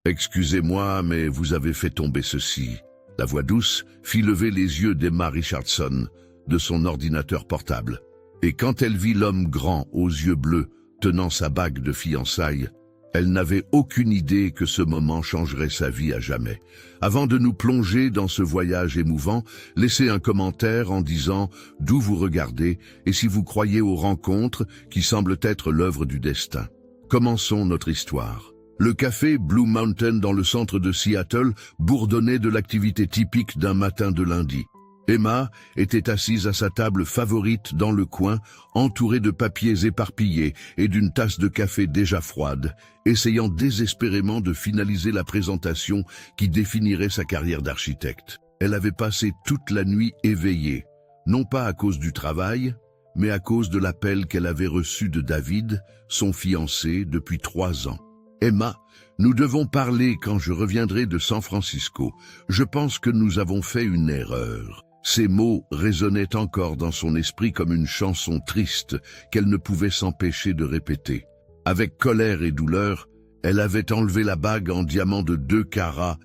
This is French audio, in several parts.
Excusez-moi, mais vous avez fait tomber ceci. La voix douce fit lever les yeux d'Emma Richardson de son ordinateur portable. Et quand elle vit l'homme grand aux yeux bleus tenant sa bague de fiançailles, elle n'avait aucune idée que ce moment changerait sa vie à jamais. Avant de nous plonger dans ce voyage émouvant, laissez un commentaire en disant d'où vous regardez et si vous croyez aux rencontres qui semblent être l'œuvre du destin. Commençons notre histoire. Le café Blue Mountain dans le centre de Seattle bourdonnait de l'activité typique d'un matin de lundi. Emma était assise à sa table favorite dans le coin, entourée de papiers éparpillés et d'une tasse de café déjà froide, essayant désespérément de finaliser la présentation qui définirait sa carrière d'architecte. Elle avait passé toute la nuit éveillée, non pas à cause du travail, mais à cause de l'appel qu'elle avait reçu de David, son fiancé, depuis 3 ans. « Emma, nous devons parler quand je reviendrai de San Francisco. Je pense que nous avons fait une erreur. » Ces mots résonnaient encore dans son esprit comme une chanson triste qu'elle ne pouvait s'empêcher de répéter. Avec colère et douleur, elle avait enlevé la bague en diamant de 2,5 carats,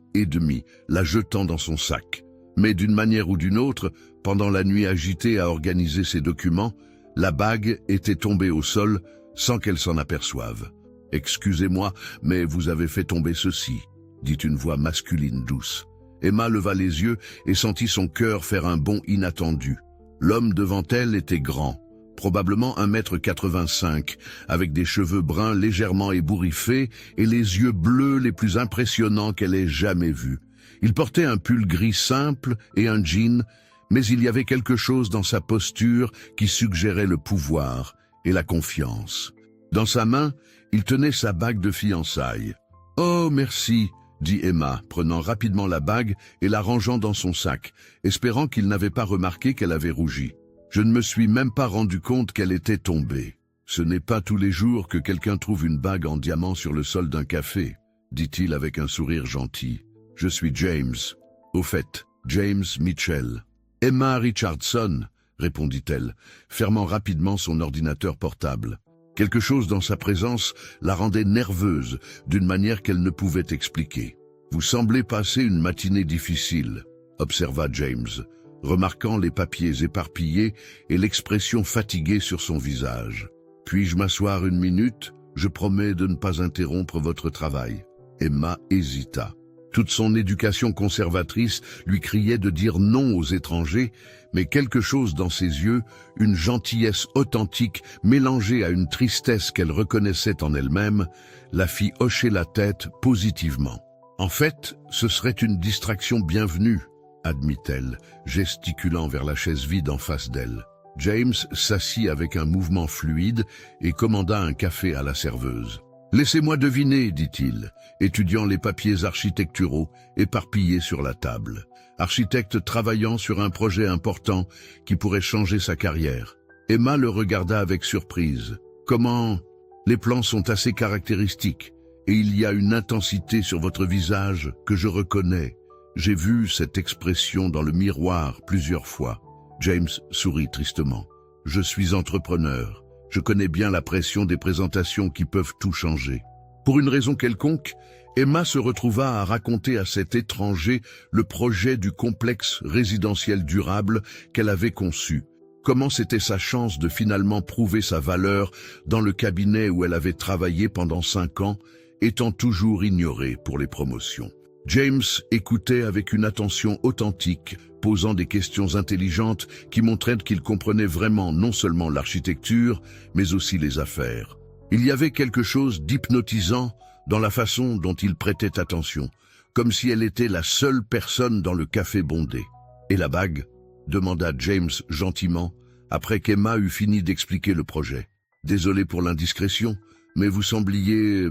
la jetant dans son sac. Mais d'une manière ou d'une autre, pendant la nuit agitée à organiser ses documents, la bague était tombée au sol sans qu'elle s'en aperçoive. « Excusez-moi, mais vous avez fait tomber ceci », dit une voix masculine douce. Emma leva les yeux et sentit son cœur faire un bond inattendu. L'homme devant elle était grand, probablement 1,85 m, avec des cheveux bruns légèrement ébouriffés et les yeux bleus les plus impressionnants qu'elle ait jamais vus. Il portait un pull gris simple et un jean, mais il y avait quelque chose dans sa posture qui suggérait le pouvoir et la confiance. Dans sa main, il tenait sa bague de fiançailles. « Oh, merci !» dit Emma, prenant rapidement la bague et la rangeant dans son sac, espérant qu'il n'avait pas remarqué qu'elle avait rougi. « Je ne me suis même pas rendu compte qu'elle était tombée. Ce n'est pas tous les jours que quelqu'un trouve une bague en diamant sur le sol d'un café, dit-il avec un sourire gentil. Je suis James. Au fait, James Mitchell. Emma Richardson, répondit-elle, fermant rapidement son ordinateur portable. Quelque chose dans sa présence la rendait nerveuse d'une manière qu'elle ne pouvait expliquer. « Vous semblez passer une matinée difficile », observa James, remarquant les papiers éparpillés et l'expression fatiguée sur son visage. « Puis-je m'asseoir une minute? Je promets de ne pas interrompre votre travail. » Emma hésita. Toute son éducation conservatrice lui criait de dire non aux étrangers, mais quelque chose dans ses yeux, une gentillesse authentique mélangée à une tristesse qu'elle reconnaissait en elle-même, la fit hocher la tête positivement. « En fait, ce serait une distraction bienvenue, » admit-elle, gesticulant vers la chaise vide en face d'elle. James s'assit avec un mouvement fluide et commanda un café à la serveuse. « Laissez-moi deviner, dit-il, étudiant les papiers architecturaux éparpillés sur la table. Architecte travaillant sur un projet important qui pourrait changer sa carrière. » Emma le regarda avec surprise. « Comment? Les plans sont assez caractéristiques et il y a une intensité sur votre visage que je reconnais. J'ai vu cette expression dans le miroir plusieurs fois. » James sourit tristement. « Je suis entrepreneur. Je connais bien la pression des présentations qui peuvent tout changer. » Pour une raison quelconque, Emma se retrouva à raconter à cet étranger le projet du complexe résidentiel durable qu'elle avait conçu. Comment c'était sa chance de finalement prouver sa valeur dans le cabinet où elle avait travaillé pendant 5 ans, étant toujours ignorée pour les promotions. James écoutait avec une attention authentique, posant des questions intelligentes qui montraient qu'il comprenait vraiment non seulement l'architecture, mais aussi les affaires. Il y avait quelque chose d'hypnotisant dans la façon dont il prêtait attention, comme si elle était la seule personne dans le café bondé. « Et la bague ?» demanda James gentiment, après qu'Emma eut fini d'expliquer le projet. « Désolé pour l'indiscrétion, mais vous sembliez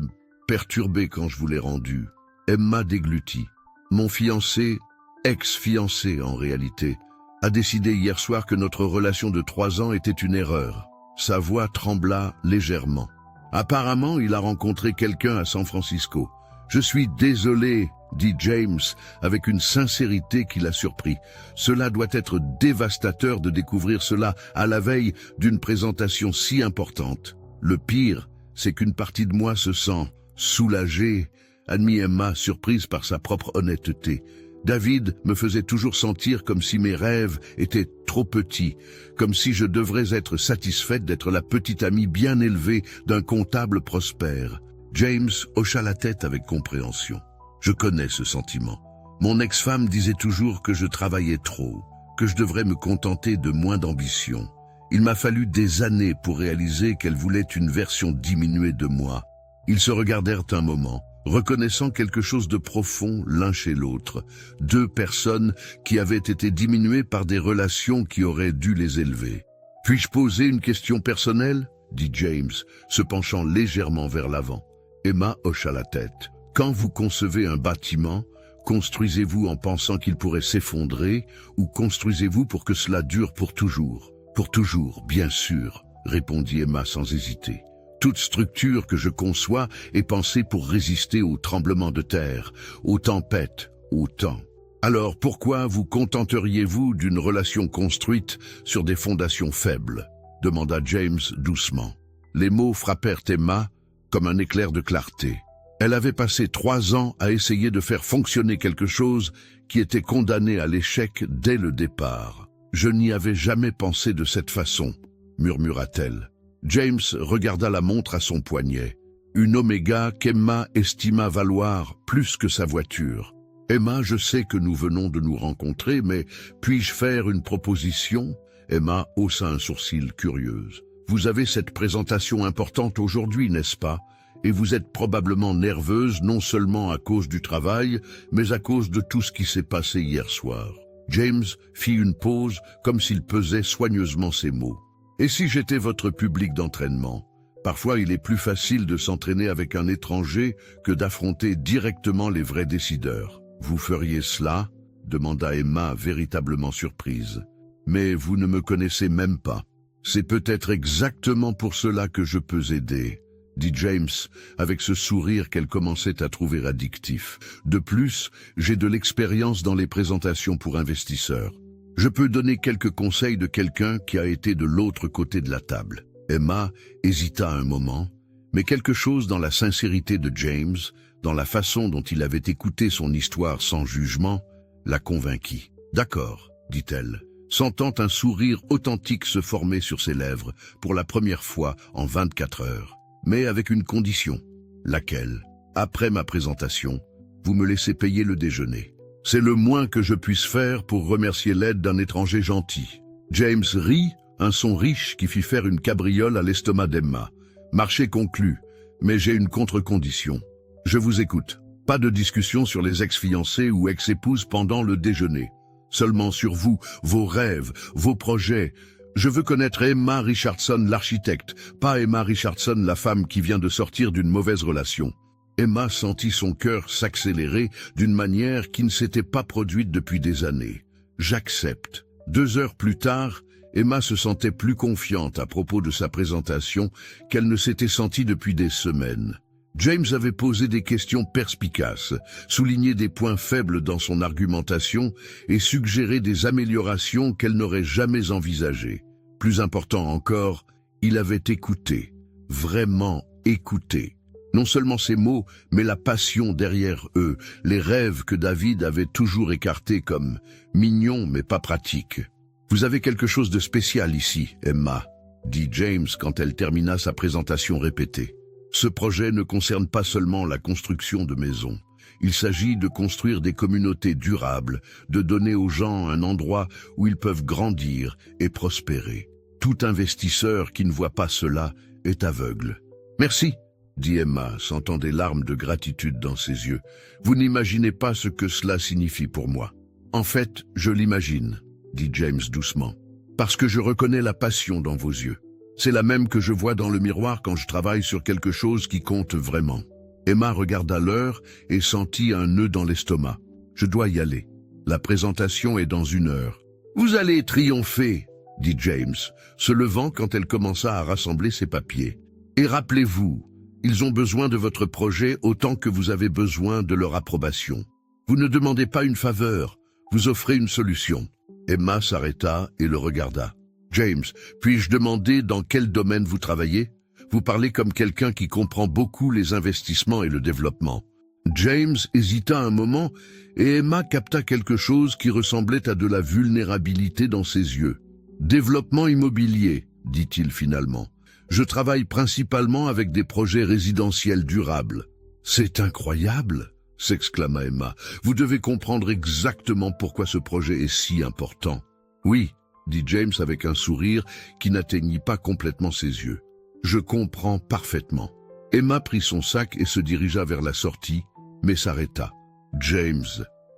perturbé quand je vous l'ai rendue. » Emma déglutit. « Mon fiancé, ex-fiancé en réalité, a décidé hier soir que notre relation de 3 ans était une erreur. » Sa voix trembla légèrement. « Apparemment, il a rencontré quelqu'un à San Francisco. Je suis désolé, dit James avec une sincérité qui l'a surpris. Cela doit être dévastateur de découvrir cela à la veille d'une présentation si importante. Le pire, c'est qu'une partie de moi se sent soulagée admit Emma, surprise par sa propre honnêteté. David me faisait toujours sentir comme si mes rêves étaient trop petits, comme si je devrais être satisfaite d'être la petite amie bien élevée d'un comptable prospère. James hocha la tête avec compréhension. Je connais ce sentiment. Mon ex-femme disait toujours que je travaillais trop, que je devrais me contenter de moins d'ambition. Il m'a fallu des années pour réaliser qu'elle voulait une version diminuée de moi. Ils se regardèrent un moment, reconnaissant quelque chose de profond l'un chez l'autre. Deux personnes qui avaient été diminuées par des relations qui auraient dû les élever. « Puis-je poser une question personnelle ?» dit James, se penchant légèrement vers l'avant. Emma hocha la tête. « Quand vous concevez un bâtiment, construisez-vous en pensant qu'il pourrait s'effondrer ou construisez-vous pour que cela dure pour toujours ?»« Pour toujours, bien sûr, » répondit Emma sans hésiter. Toute structure que je conçois est pensée pour résister aux tremblements de terre, aux tempêtes, au temps. Alors pourquoi vous contenteriez-vous d'une relation construite sur des fondations faibles ? Demanda James doucement. Les mots frappèrent Emma comme un éclair de clarté. Elle avait passé 3 ans à essayer de faire fonctionner quelque chose qui était condamné à l'échec dès le départ. « Je n'y avais jamais pensé de cette façon », murmura-t-elle. James regarda la montre à son poignet. Une Omega qu'Emma estima valoir plus que sa voiture. « Emma, je sais que nous venons de nous rencontrer, mais puis-je faire une proposition ?» Emma haussa un sourcil curieuse. « Vous avez cette présentation importante aujourd'hui, n'est-ce pas ? Et vous êtes probablement nerveuse non seulement à cause du travail, mais à cause de tout ce qui s'est passé hier soir. » James fit une pause comme s'il pesait soigneusement ses mots. Et si j'étais votre public d'entraînement? Parfois, il est plus facile de s'entraîner avec un étranger que d'affronter directement les vrais décideurs. Vous feriez cela? Demanda Emma, véritablement surprise. Mais vous ne me connaissez même pas. C'est peut-être exactement pour cela que je peux aider, dit James, avec ce sourire qu'elle commençait à trouver addictif. De plus, j'ai de l'expérience dans les présentations pour investisseurs. Je peux donner quelques conseils de quelqu'un qui a été de l'autre côté de la table. Emma hésita un moment, mais quelque chose dans la sincérité de James, dans la façon dont il avait écouté son histoire sans jugement, la convainquit. « D'accord, » dit-elle, sentant un sourire authentique se former sur ses lèvres pour la première fois en 24 heures. Mais avec une condition. Laquelle? Après ma présentation, vous me laissez payer le déjeuner. C'est le moins que je puisse faire pour remercier l'aide d'un étranger gentil. James rit, un son riche qui fit faire une cabriole à l'estomac d'Emma. Marché conclu, mais j'ai une contre-condition. Je vous écoute. Pas de discussion sur les ex-fiancés ou ex-épouses pendant le déjeuner. Seulement sur vous, vos rêves, vos projets. Je veux connaître Emma Richardson, l'architecte, pas Emma Richardson, la femme qui vient de sortir d'une mauvaise relation. Emma sentit son cœur s'accélérer d'une manière qui ne s'était pas produite depuis des années. J'accepte. 2 heures plus tard, Emma se sentait plus confiante à propos de sa présentation qu'elle ne s'était sentie depuis des semaines. James avait posé des questions perspicaces, souligné des points faibles dans son argumentation et suggéré des améliorations qu'elle n'aurait jamais envisagées. Plus important encore, il avait écouté, vraiment écouté. Non seulement ces mots, mais la passion derrière eux, les rêves que David avait toujours écartés comme mignons mais pas pratiques. « Vous avez quelque chose de spécial ici, Emma », dit James quand elle termina sa présentation répétée. Ce projet ne concerne pas seulement la construction de maisons. Il s'agit de construire des communautés durables, de donner aux gens un endroit où ils peuvent grandir et prospérer. Tout investisseur qui ne voit pas cela est aveugle. « Merci », dit Emma, sentant des larmes de gratitude dans ses yeux. « Vous n'imaginez pas ce que cela signifie pour moi. »« En fait, je l'imagine, » dit James doucement, « parce que je reconnais la passion dans vos yeux. C'est la même que je vois dans le miroir quand je travaille sur quelque chose qui compte vraiment. » Emma regarda l'heure et sentit un nœud dans l'estomac. « Je dois y aller. La présentation est dans 1 heure. »« Vous allez triompher, » dit James, se levant quand elle commença à rassembler ses papiers. « Et rappelez-vous, ils ont besoin de votre projet autant que vous avez besoin de leur approbation. Vous ne demandez pas une faveur, vous offrez une solution. » Emma s'arrêta et le regarda. « James, puis-je demander dans quel domaine vous travaillez? Vous parlez comme quelqu'un qui comprend beaucoup les investissements et le développement. » James hésita un moment et Emma capta quelque chose qui ressemblait à de la vulnérabilité dans ses yeux. « Développement immobilier », dit-il finalement. « Je travaille principalement avec des projets résidentiels durables. »« C'est incroyable !» s'exclama Emma. « Vous devez comprendre exactement pourquoi ce projet est si important. »« Oui », dit James avec un sourire qui n'atteignit pas complètement ses yeux. « Je comprends parfaitement. » Emma prit son sac et se dirigea vers la sortie, mais s'arrêta. « James. »«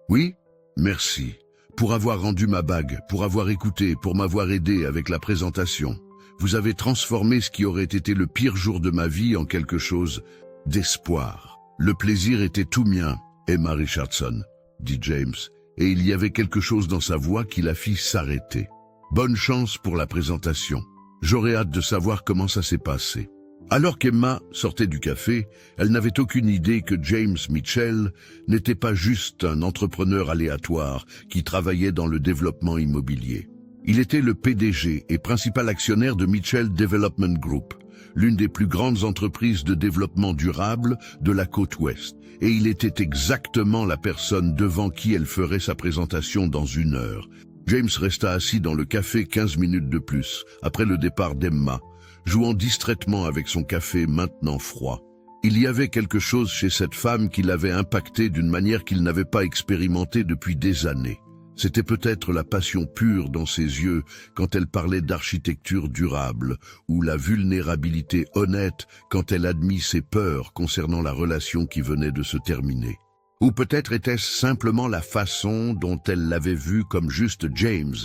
Oui, merci. Pour avoir rendu ma bague, pour avoir écouté, pour m'avoir aidé avec la présentation. Vous avez transformé ce qui aurait été le pire jour de ma vie en quelque chose d'espoir. Le plaisir était tout mien, Emma Richardson, dit James, et il y avait quelque chose dans sa voix qui la fit s'arrêter. Bonne chance pour la présentation. J'aurais hâte de savoir comment ça s'est passé. Alors qu'Emma sortait du café, elle n'avait aucune idée que James Mitchell n'était pas juste un entrepreneur aléatoire qui travaillait dans le développement immobilier. Il était le PDG et principal actionnaire de Mitchell Development Group, l'une des plus grandes entreprises de développement durable de la côte ouest. Et il était exactement la personne devant qui elle ferait sa présentation dans 1 heure. James resta assis dans le café 15 minutes de plus, après le départ d'Emma, jouant distraitement avec son café maintenant froid. Il y avait quelque chose chez cette femme qui l'avait impacté d'une manière qu'il n'avait pas expérimentée depuis des années. C'était peut-être la passion pure dans ses yeux quand elle parlait d'architecture durable, ou la vulnérabilité honnête quand elle admit ses peurs concernant la relation qui venait de se terminer. Ou peut-être était-ce simplement la façon dont elle l'avait vu comme juste James,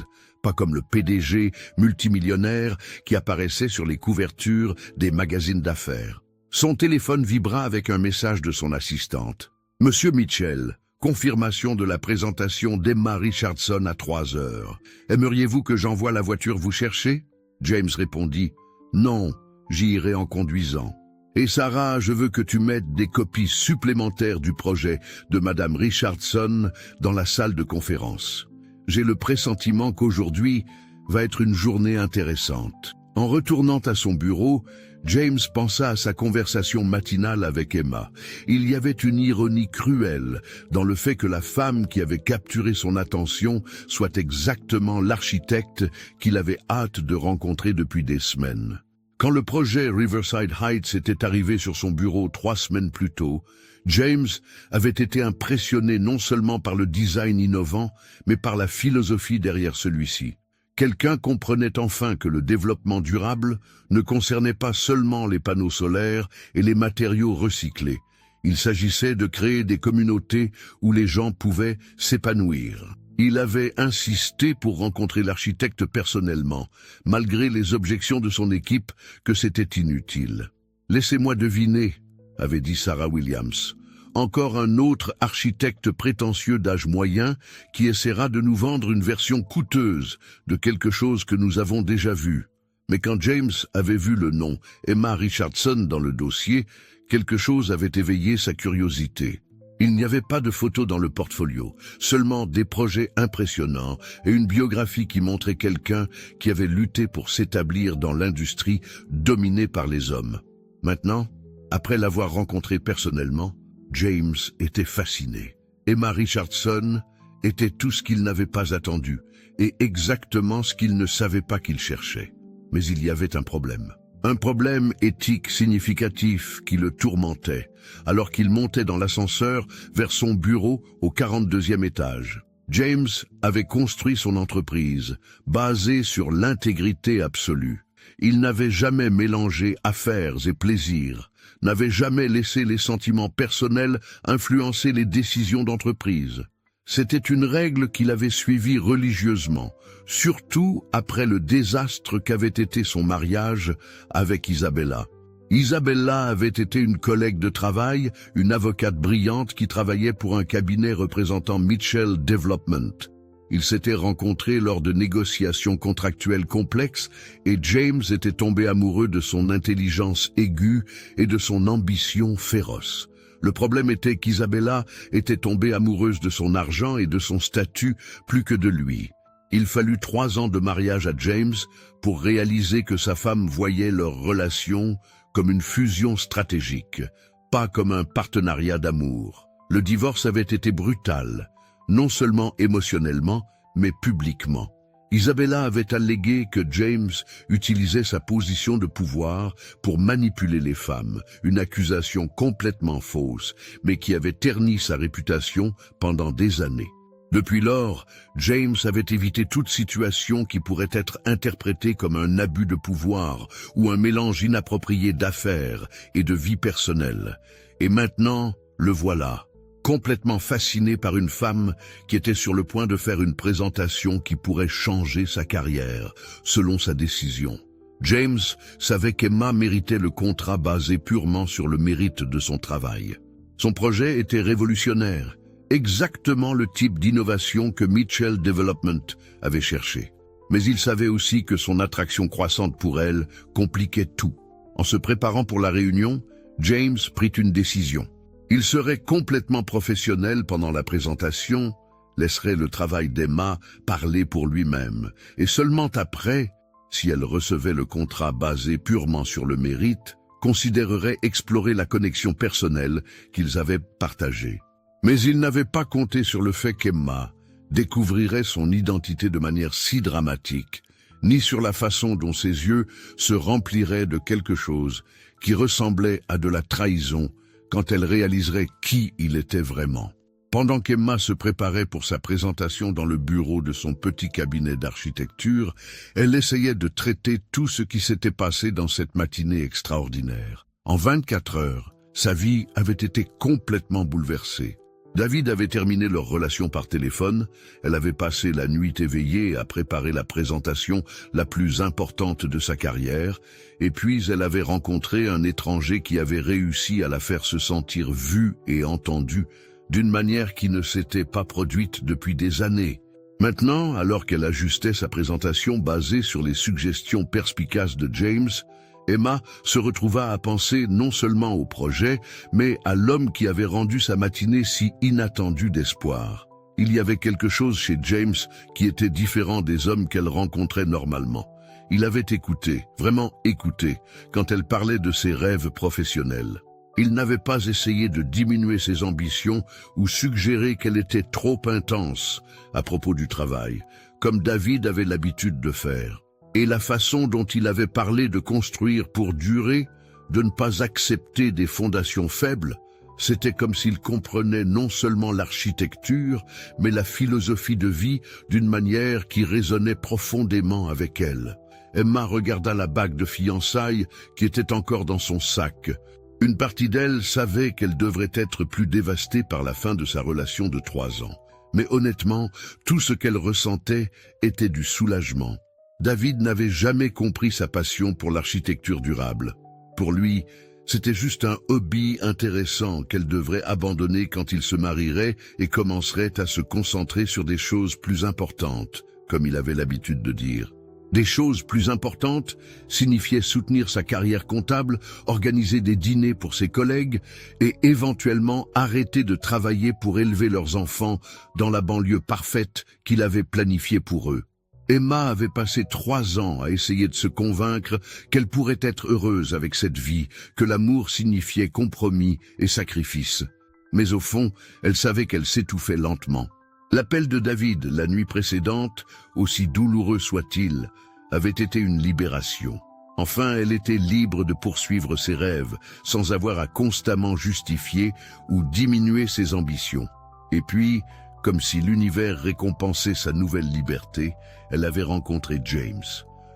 pas comme le PDG multimillionnaire qui apparaissait sur les couvertures des magazines d'affaires. Son téléphone vibra avec un message de son assistante. « Monsieur Mitchell, confirmation de la présentation d'Emma Richardson à 3 heures. Aimeriez-vous que j'envoie la voiture vous chercher ?» James répondit « Non, j'y irai en conduisant. » « Et Sarah, je veux que tu mettes des copies supplémentaires du projet de Madame Richardson dans la salle de conférence. J'ai le pressentiment qu'aujourd'hui va être une journée intéressante. » En retournant à son bureau, James pensa à sa conversation matinale avec Emma. Il y avait une ironie cruelle dans le fait que la femme qui avait capturé son attention soit exactement l'architecte qu'il avait hâte de rencontrer depuis des semaines. Quand le projet Riverside Heights était arrivé sur son bureau 3 semaines plus tôt, James avait été impressionné non seulement par le design innovant, mais par la philosophie derrière celui-ci. Quelqu'un comprenait enfin que le développement durable ne concernait pas seulement les panneaux solaires et les matériaux recyclés. Il s'agissait de créer des communautés où les gens pouvaient s'épanouir. Il avait insisté pour rencontrer l'architecte personnellement, malgré les objections de son équipe que c'était inutile. « Laissez-moi deviner », avait dit Sarah Williams. « Encore un autre architecte prétentieux d'âge moyen qui essaiera de nous vendre une version coûteuse de quelque chose que nous avons déjà vu. » Mais quand James avait vu le nom Emma Richardson dans le dossier, quelque chose avait éveillé sa curiosité. Il n'y avait pas de photos dans le portfolio, seulement des projets impressionnants et une biographie qui montrait quelqu'un qui avait lutté pour s'établir dans l'industrie dominée par les hommes. Maintenant, après l'avoir rencontré personnellement, James était fasciné. Emma Richardson était tout ce qu'il n'avait pas attendu et exactement ce qu'il ne savait pas qu'il cherchait. Mais il y avait un problème. Un problème éthique significatif qui le tourmentait, alors qu'il montait dans l'ascenseur vers son bureau au 42e étage. James avait construit son entreprise, basée sur l'intégrité absolue. Il n'avait jamais mélangé affaires et plaisirs, n'avait jamais laissé les sentiments personnels influencer les décisions d'entreprise. C'était une règle qu'il avait suivie religieusement, surtout après le désastre qu'avait été son mariage avec Isabella. Isabella avait été une collègue de travail, une avocate brillante qui travaillait pour un cabinet représentant Mitchell Development. Ils s'étaient rencontrés lors de négociations contractuelles complexes et James était tombé amoureux de son intelligence aiguë et de son ambition féroce. Le problème était qu'Isabella était tombée amoureuse de son argent et de son statut plus que de lui. Il fallut 3 ans de mariage à James pour réaliser que sa femme voyait leur relation comme une fusion stratégique, pas comme un partenariat d'amour. Le divorce avait été brutal, non seulement émotionnellement, mais publiquement. Isabella avait allégué que James utilisait sa position de pouvoir pour manipuler les femmes, une accusation complètement fausse, mais qui avait terni sa réputation pendant des années. Depuis lors, James avait évité toute situation qui pourrait être interprétée comme un abus de pouvoir ou un mélange inapproprié d'affaires et de vie personnelle. Et maintenant, le voilà, complètement fasciné par une femme qui était sur le point de faire une présentation qui pourrait changer sa carrière, selon sa décision. James savait qu'Emma méritait le contrat basé purement sur le mérite de son travail. Son projet était révolutionnaire, exactement le type d'innovation que Mitchell Development avait cherché. Mais il savait aussi que son attraction croissante pour elle compliquait tout. En se préparant pour la réunion, James prit une décision. Il serait complètement professionnel pendant la présentation, laisserait le travail d'Emma parler pour lui-même, et seulement après, si elle recevait le contrat basé purement sur le mérite, considérerait explorer la connexion personnelle qu'ils avaient partagée. Mais il n'avait pas compté sur le fait qu'Emma découvrirait son identité de manière si dramatique, ni sur la façon dont ses yeux se rempliraient de quelque chose qui ressemblait à de la trahison quand elle réaliserait qui il était vraiment. Pendant qu'Emma se préparait pour sa présentation dans le bureau de son petit cabinet d'architecture, elle essayait de traiter tout ce qui s'était passé dans cette matinée extraordinaire. En 24 heures, sa vie avait été complètement bouleversée. David avait terminé leur relation par téléphone, elle avait passé la nuit éveillée à préparer la présentation la plus importante de sa carrière, et puis elle avait rencontré un étranger qui avait réussi à la faire se sentir vue et entendue d'une manière qui ne s'était pas produite depuis des années. Maintenant, alors qu'elle ajustait sa présentation basée sur les suggestions perspicaces de James, Emma se retrouva à penser non seulement au projet, mais à l'homme qui avait rendu sa matinée si inattendue d'espoir. Il y avait quelque chose chez James qui était différent des hommes qu'elle rencontrait normalement. Il avait écouté, vraiment écouté, quand elle parlait de ses rêves professionnels. Il n'avait pas essayé de diminuer ses ambitions ou suggérer qu'elle était trop intense à propos du travail, comme David avait l'habitude de faire. Et la façon dont il avait parlé de construire pour durer, de ne pas accepter des fondations faibles, c'était comme s'il comprenait non seulement l'architecture, mais la philosophie de vie d'une manière qui résonnait profondément avec elle. Emma regarda la bague de fiançailles qui était encore dans son sac. Une partie d'elle savait qu'elle devrait être plus dévastée par la fin de sa relation de 3 ans. Mais honnêtement, tout ce qu'elle ressentait était du soulagement. David n'avait jamais compris sa passion pour l'architecture durable. Pour lui, c'était juste un hobby intéressant qu'elle devrait abandonner quand il se marierait et commencerait à se concentrer sur des choses plus importantes, comme il avait l'habitude de dire. Des choses plus importantes signifiaient soutenir sa carrière comptable, organiser des dîners pour ses collègues et éventuellement arrêter de travailler pour élever leurs enfants dans la banlieue parfaite qu'il avait planifiée pour eux. Emma avait passé 3 ans à essayer de se convaincre qu'elle pourrait être heureuse avec cette vie, que l'amour signifiait compromis et sacrifice. Mais au fond, elle savait qu'elle s'étouffait lentement. L'appel de David la nuit précédente, aussi douloureux soit-il, avait été une libération. Enfin, elle était libre de poursuivre ses rêves, sans avoir à constamment justifier ou diminuer ses ambitions. Et puis, comme si l'univers récompensait sa nouvelle liberté, elle avait rencontré James,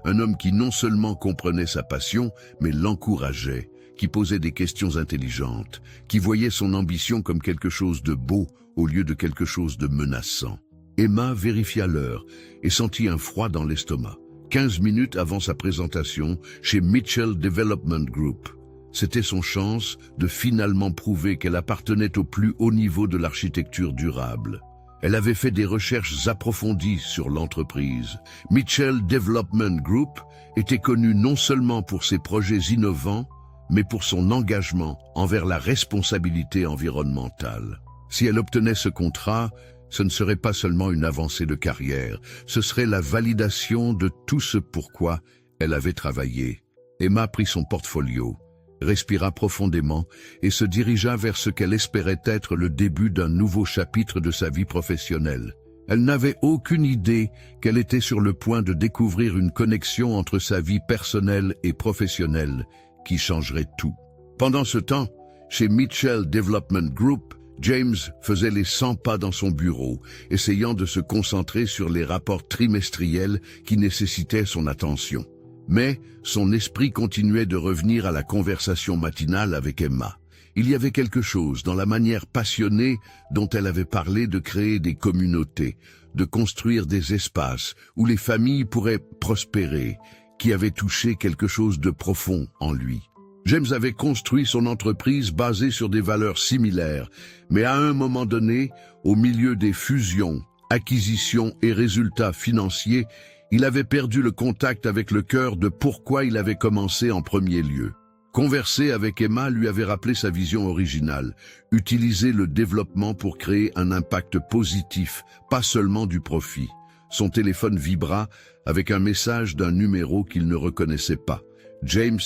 un homme qui non seulement comprenait sa passion, mais l'encourageait, qui posait des questions intelligentes, qui voyait son ambition comme quelque chose de beau au lieu de quelque chose de menaçant. Emma vérifia l'heure et sentit un froid dans l'estomac. 15 minutes avant sa présentation chez Mitchell Development Group. C'était son chance de finalement prouver qu'elle appartenait au plus haut niveau de l'architecture durable. Elle avait fait des recherches approfondies sur l'entreprise. Mitchell Development Group était connu non seulement pour ses projets innovants, mais pour son engagement envers la responsabilité environnementale. Si elle obtenait ce contrat, ce ne serait pas seulement une avancée de carrière, ce serait la validation de tout ce pourquoi elle avait travaillé. Emma prit son portfolio. respira profondément et se dirigea vers ce qu'elle espérait être le début d'un nouveau chapitre de sa vie professionnelle. Elle n'avait aucune idée qu'elle était sur le point de découvrir une connexion entre sa vie personnelle et professionnelle qui changerait tout. Pendant ce temps, chez Mitchell Development Group, James faisait les 100 pas dans son bureau, essayant de se concentrer sur les rapports trimestriels qui nécessitaient son attention. Mais son esprit continuait de revenir à la conversation matinale avec Emma. Il y avait quelque chose dans la manière passionnée dont elle avait parlé de créer des communautés, de construire des espaces où les familles pourraient prospérer, qui avait touché quelque chose de profond en lui. James avait construit son entreprise basée sur des valeurs similaires, mais à un moment donné, au milieu des fusions, acquisitions et résultats financiers, il avait perdu le contact avec le cœur de pourquoi il avait commencé en premier lieu. Converser avec Emma lui avait rappelé sa vision originale, utiliser le développement pour créer un impact positif, pas seulement du profit. Son téléphone vibra avec un message d'un numéro qu'il ne reconnaissait pas. James,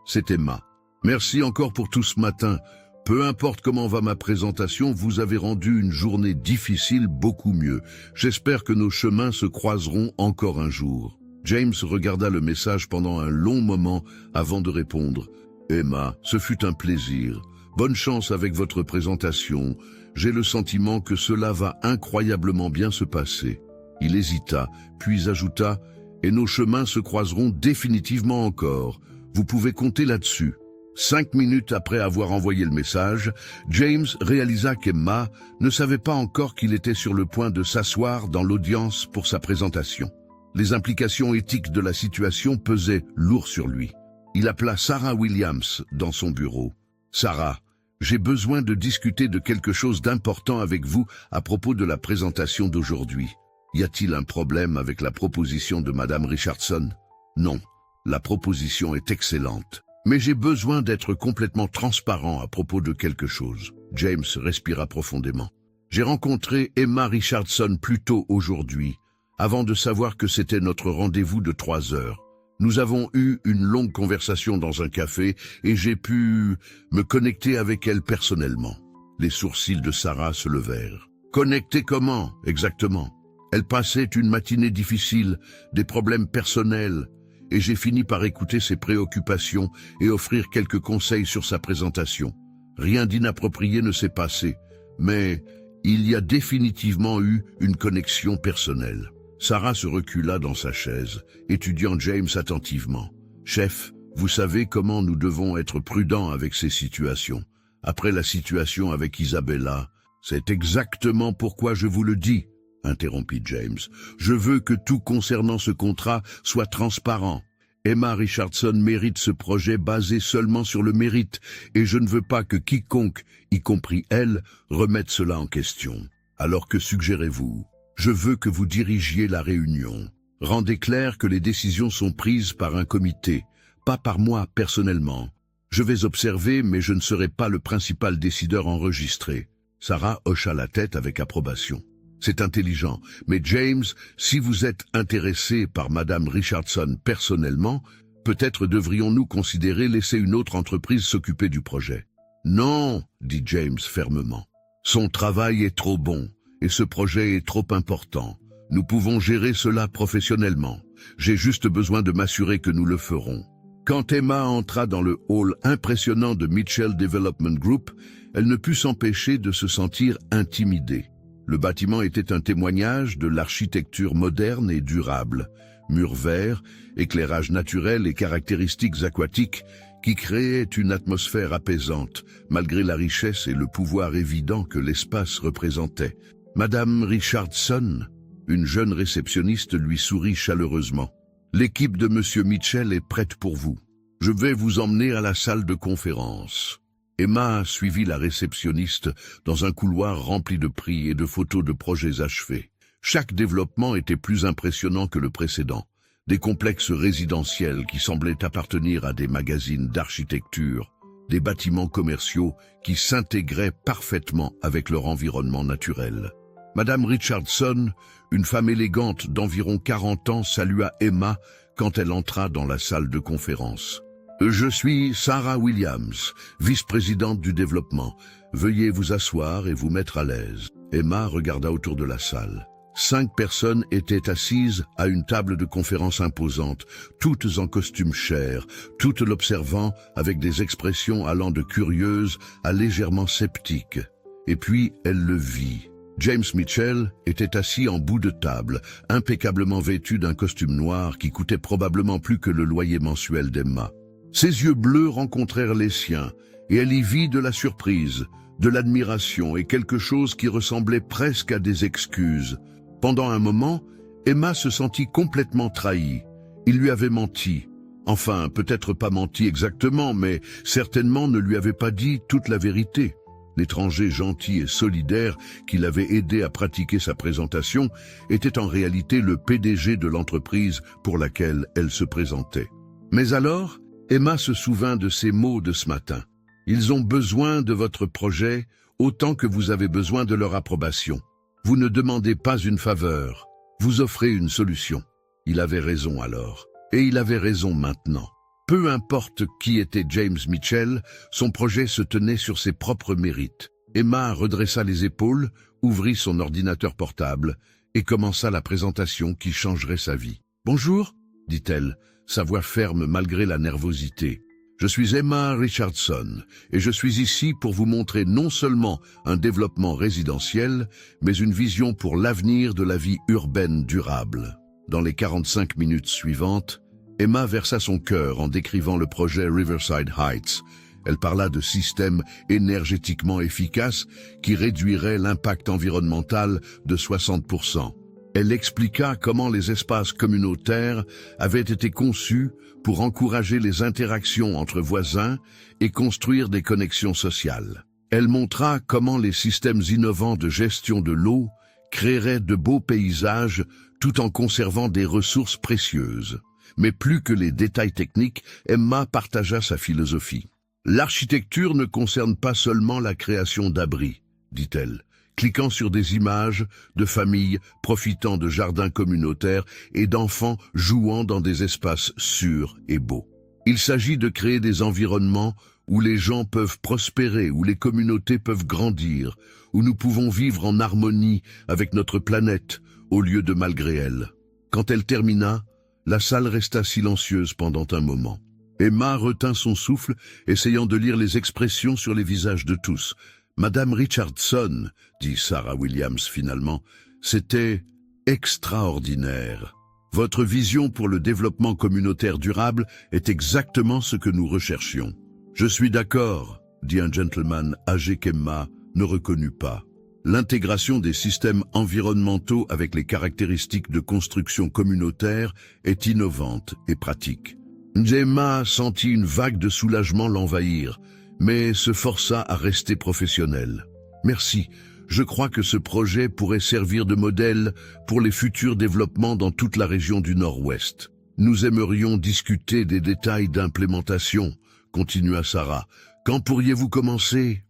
c'est Emma. Merci encore pour tout ce matin. Peu importe comment va ma présentation, vous avez rendu une journée difficile beaucoup mieux. J'espère que nos chemins se croiseront encore un jour. James regarda le message pendant un long moment avant de répondre. Emma, ce fut un plaisir. Bonne chance avec votre présentation. J'ai le sentiment que cela va incroyablement bien se passer. Il hésita, puis ajouta, et nos chemins se croiseront définitivement encore. Vous pouvez compter là-dessus. 5 minutes après avoir envoyé le message, James réalisa qu'Emma ne savait pas encore qu'il était sur le point de s'asseoir dans l'audience pour sa présentation. Les implications éthiques de la situation pesaient lourd sur lui. Il appela Sarah Williams dans son bureau. « Sarah, j'ai besoin de discuter de quelque chose d'important avec vous à propos de la présentation d'aujourd'hui. Y a-t-il un problème avec la proposition de Madame Richardson? » « Non, la proposition est excellente. Mais j'ai besoin d'être complètement transparent à propos de quelque chose. » James respira profondément. « J'ai rencontré Emma Richardson plus tôt aujourd'hui, avant de savoir que c'était notre rendez-vous de 3 heures. Nous avons eu une longue conversation dans un café et j'ai pu me connecter avec elle personnellement. » Les sourcils de Sarah se levèrent. « Connecter comment, exactement? Elle passait une matinée difficile, des problèmes personnels, et j'ai fini par écouter ses préoccupations et offrir quelques conseils sur sa présentation. Rien d'inapproprié ne s'est passé, mais il y a définitivement eu une connexion personnelle. » Sarah se recula dans sa chaise, étudiant James attentivement. « Chef, vous savez comment nous devons être prudents avec ces situations. Après la situation avec Isabella, c'est exactement pourquoi je vous le dis, » interrompit James. « Je veux que tout concernant ce contrat soit transparent. Emma Richardson mérite ce projet basé seulement sur le mérite, et je ne veux pas que quiconque, y compris elle, remette cela en question. Alors que suggérez-vous? Je veux que vous dirigiez la réunion. Rendez clair que les décisions sont prises par un comité, pas par moi personnellement. Je vais observer, mais je ne serai pas le principal décideur enregistré. » Sarah hocha la tête avec approbation. « C'est intelligent, mais James, si vous êtes intéressé par Madame Richardson personnellement, peut-être devrions-nous considérer laisser une autre entreprise s'occuper du projet. »« Non, » dit James fermement. « Son travail est trop bon, et ce projet est trop important. Nous pouvons gérer cela professionnellement. J'ai juste besoin de m'assurer que nous le ferons. » Quand Emma entra dans le hall impressionnant de Mitchell Development Group, elle ne put s'empêcher de se sentir intimidée. Le bâtiment était un témoignage de l'architecture moderne et durable. Murs verts, éclairage naturel et caractéristiques aquatiques qui créaient une atmosphère apaisante, malgré la richesse et le pouvoir évident que l'espace représentait. Madame Richardson, une jeune réceptionniste, lui sourit chaleureusement. « L'équipe de Monsieur Mitchell est prête pour vous. Je vais vous emmener à la salle de conférence. » Emma suivit la réceptionniste dans un couloir rempli de prix et de photos de projets achevés. Chaque développement était plus impressionnant que le précédent. Des complexes résidentiels qui semblaient appartenir à des magazines d'architecture, des bâtiments commerciaux qui s'intégraient parfaitement avec leur environnement naturel. Madame Richardson, une femme élégante d'environ 40 ans, salua Emma quand elle entra dans la salle de conférence. Je suis Sarah Williams, vice-présidente du développement. Veuillez vous asseoir et vous mettre à l'aise. Emma regarda autour de la salle. 5 personnes étaient assises à une table de conférence imposante, toutes en costume cher, toutes l'observant avec des expressions allant de curieuses à légèrement sceptiques. Et puis elle le vit. James Mitchell était assis en bout de table, impeccablement vêtu d'un costume noir qui coûtait probablement plus que le loyer mensuel d'Emma. Ses yeux bleus rencontrèrent les siens, et elle y vit de la surprise, de l'admiration et quelque chose qui ressemblait presque à des excuses. Pendant un moment, Emma se sentit complètement trahie. Il lui avait menti. Enfin, peut-être pas menti exactement, mais certainement ne lui avait pas dit toute la vérité. L'étranger gentil et solidaire qui l'avait aidé à pratiquer sa présentation était en réalité le PDG de l'entreprise pour laquelle elle se présentait. Mais alors, Emma se souvint de ces mots de ce matin. « Ils ont besoin de votre projet autant que vous avez besoin de leur approbation. Vous ne demandez pas une faveur, vous offrez une solution. » Il avait raison alors, et il avait raison maintenant. Peu importe qui était James Mitchell, son projet se tenait sur ses propres mérites. Emma redressa les épaules, ouvrit son ordinateur portable et commença la présentation qui changerait sa vie. « Bonjour » dit-elle, sa voix ferme malgré la nervosité. « Je suis Emma Richardson et je suis ici pour vous montrer non seulement un développement résidentiel, mais une vision pour l'avenir de la vie urbaine durable. » Dans les 45 minutes suivantes, Emma versa son cœur en décrivant le projet Riverside Heights. Elle parla de systèmes énergétiquement efficaces qui réduiraient l'impact environnemental de 60%. Elle expliqua comment les espaces communautaires avaient été conçus pour encourager les interactions entre voisins et construire des connexions sociales. Elle montra comment les systèmes innovants de gestion de l'eau créeraient de beaux paysages tout en conservant des ressources précieuses. Mais plus que les détails techniques, Emma partagea sa philosophie. « L'architecture ne concerne pas seulement la création d'abris, » dit-elle, cliquant sur des images de familles profitant de jardins communautaires et d'enfants jouant dans des espaces sûrs et beaux. Il s'agit de créer des environnements où les gens peuvent prospérer, où les communautés peuvent grandir, où nous pouvons vivre en harmonie avec notre planète au lieu de malgré elle. Quand elle termina, la salle resta silencieuse pendant un moment. Emma retint son souffle, essayant de lire les expressions sur les visages de tous. « Madame Richardson, » dit Sarah Williams finalement, « c'était extraordinaire. Votre vision pour le développement communautaire durable est exactement ce que nous recherchions. »« Je suis d'accord, » dit un gentleman âgé qu'Emma ne reconnut pas. L'intégration des systèmes environnementaux avec les caractéristiques de construction communautaire est innovante et pratique. Emma sentit une vague de soulagement l'envahir, mais se força à rester professionnelle. « Merci, je crois que ce projet pourrait servir de modèle pour les futurs développements dans toute la région du Nord-Ouest. Nous aimerions discuter des détails d'implémentation, » continua Sarah. « Quand pourriez-vous commencer ?»«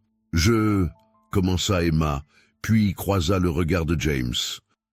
commença Emma, puis croisa le regard de James.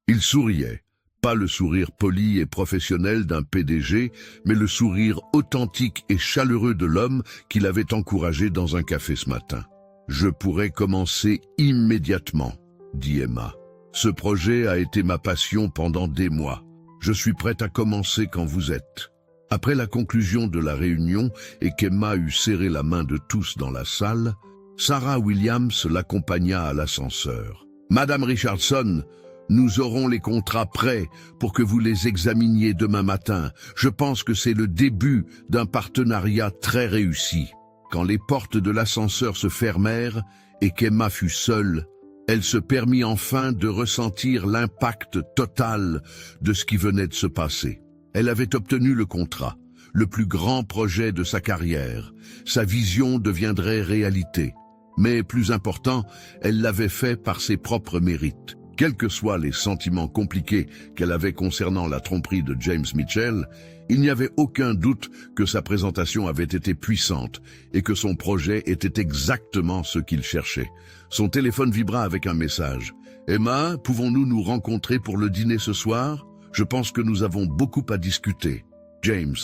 Il souriait, pas le sourire poli et professionnel d'un PDG, mais le sourire authentique et chaleureux de l'homme qui l'avait encouragé dans un café ce matin. « Je pourrais commencer immédiatement, » dit Emma. « Ce projet a été ma passion pendant des mois. Je suis prête à commencer quand vous êtes. » Après la conclusion de la réunion et qu'Emma eut serré la main de tous dans la salle, Sarah Williams l'accompagna à l'ascenseur. « Madame Richardson, nous aurons les contrats prêts pour que vous les examiniez demain matin. Je pense que c'est le début d'un partenariat très réussi. » Quand les portes de l'ascenseur se fermèrent et qu'Emma fut seule, elle se permit enfin de ressentir l'impact total de ce qui venait de se passer. Elle avait obtenu le contrat, le plus grand projet de sa carrière. Sa vision deviendrait réalité. Mais plus important, elle l'avait fait par ses propres mérites. Quels que soient les sentiments compliqués qu'elle avait concernant la tromperie de James Mitchell, il n'y avait aucun doute que sa présentation avait été puissante et que son projet était exactement ce qu'il cherchait. Son téléphone vibra avec un message. « Emma, pouvons-nous nous rencontrer pour le dîner ce soir ? Je pense que nous avons beaucoup à discuter. » « James. »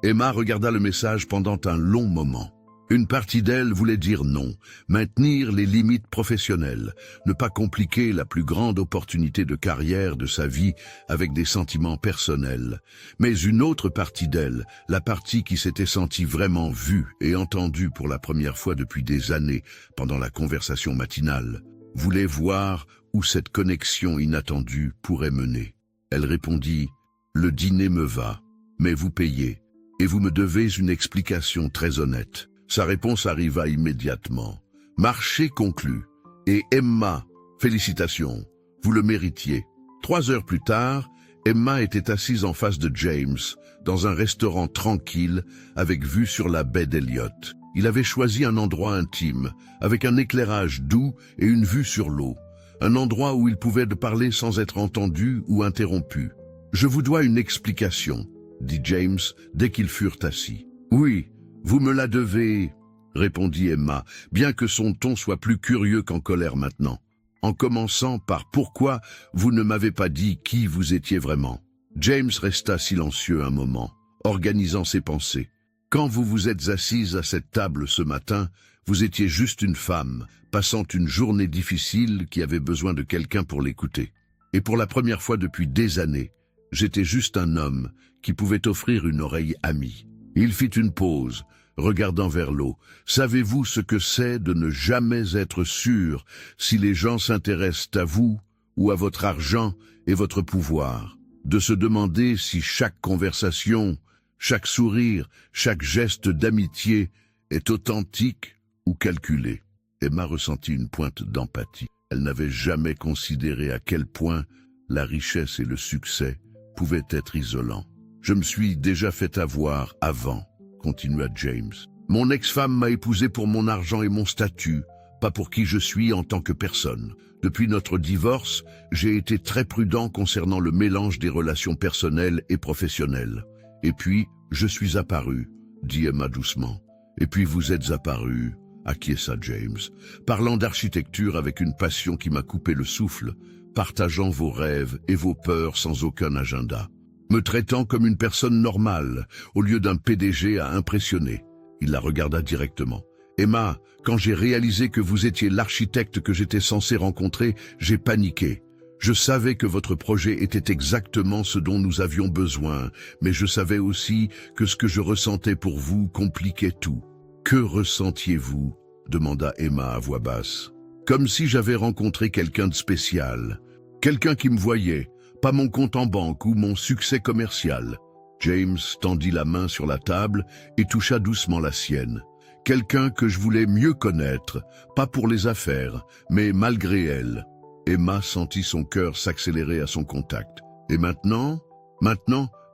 Emma regarda le message pendant un long moment. Une partie d'elle voulait dire non, maintenir les limites professionnelles, ne pas compliquer la plus grande opportunité de carrière de sa vie avec des sentiments personnels. Mais une autre partie d'elle, la partie qui s'était sentie vraiment vue et entendue pour la première fois depuis des années pendant la conversation matinale, voulait voir où cette connexion inattendue pourrait mener. Elle répondit « Le dîner me va, mais vous payez, et vous me devez une explication très honnête. » Sa réponse arriva immédiatement. Marché conclu. Et Emma, félicitations, vous le méritiez. 3 heures plus tard, Emma était assise en face de James, dans un restaurant tranquille, avec vue sur la baie d'Elliott. Il avait choisi un endroit intime, avec un éclairage doux et une vue sur l'eau. Un endroit où il pouvait parler sans être entendu ou interrompu. « Je vous dois une explication », dit James dès qu'ils furent assis. « Oui. Vous me la devez, répondit Emma, bien que son ton soit plus curieux qu'en colère maintenant, en commençant par pourquoi vous ne m'avez pas dit qui vous étiez vraiment. James resta silencieux un moment, organisant ses pensées. Quand vous vous êtes assise à cette table ce matin, vous étiez juste une femme, passant une journée difficile qui avait besoin de quelqu'un pour l'écouter. Et pour la première fois depuis des années, j'étais juste un homme qui pouvait offrir une oreille amie. Il fit une pause, regardant vers l'eau. Savez-vous ce que c'est de ne jamais être sûr si les gens s'intéressent à vous ou à votre argent et votre pouvoir? De se demander si chaque conversation, chaque sourire, chaque geste d'amitié est authentique ou calculé? Emma ressentit une pointe d'empathie. Elle n'avait jamais considéré à quel point la richesse et le succès pouvaient être isolants. Je me suis déjà fait avoir avant, continua James. Mon ex-femme m'a épousé pour mon argent et mon statut, pas pour qui je suis en tant que personne. Depuis notre divorce, j'ai été très prudent concernant le mélange des relations personnelles et professionnelles. Et puis, je suis apparu, dit Emma doucement. Et puis vous êtes apparu, acquiesça James, parlant d'architecture avec une passion qui m'a coupé le souffle, partageant vos rêves et vos peurs sans aucun agenda. Me traitant comme une personne normale, au lieu d'un PDG à impressionner. Il la regarda directement. Emma, quand j'ai réalisé que vous étiez l'architecte que j'étais censé rencontrer, j'ai paniqué. Je savais que votre projet était exactement ce dont nous avions besoin, mais je savais aussi que ce que je ressentais pour vous compliquait tout. Que ressentiez-vous? Demanda Emma à voix basse. Comme si j'avais rencontré quelqu'un de spécial. Quelqu'un qui me voyait. Pas mon compte en banque ou mon succès commercial. James tendit la main sur la table et toucha doucement la sienne. Quelqu'un que je voulais mieux connaître, pas pour les affaires, mais malgré elle. Emma sentit son cœur s'accélérer à son contact. Et maintenant,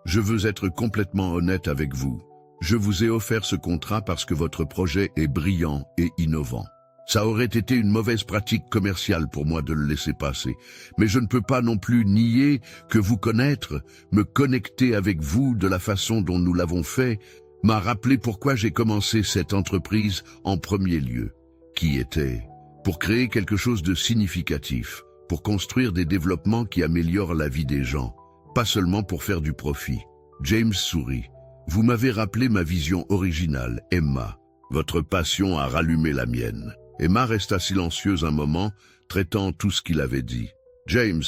je veux être complètement honnête avec vous. Je vous ai offert ce contrat parce que votre projet est brillant et innovant. Ça aurait été une mauvaise pratique commerciale pour moi de le laisser passer. Mais je ne peux pas non plus nier que vous connaître, me connecter avec vous de la façon dont nous l'avons fait, m'a rappelé pourquoi j'ai commencé cette entreprise en premier lieu. Qui était? Pour créer quelque chose de significatif, pour construire des développements qui améliorent la vie des gens, pas seulement pour faire du profit. James sourit. Vous m'avez rappelé ma vision originale, Emma. Votre passion a rallumé la mienne. Emma resta silencieuse un moment, traitant tout ce qu'il avait dit. James,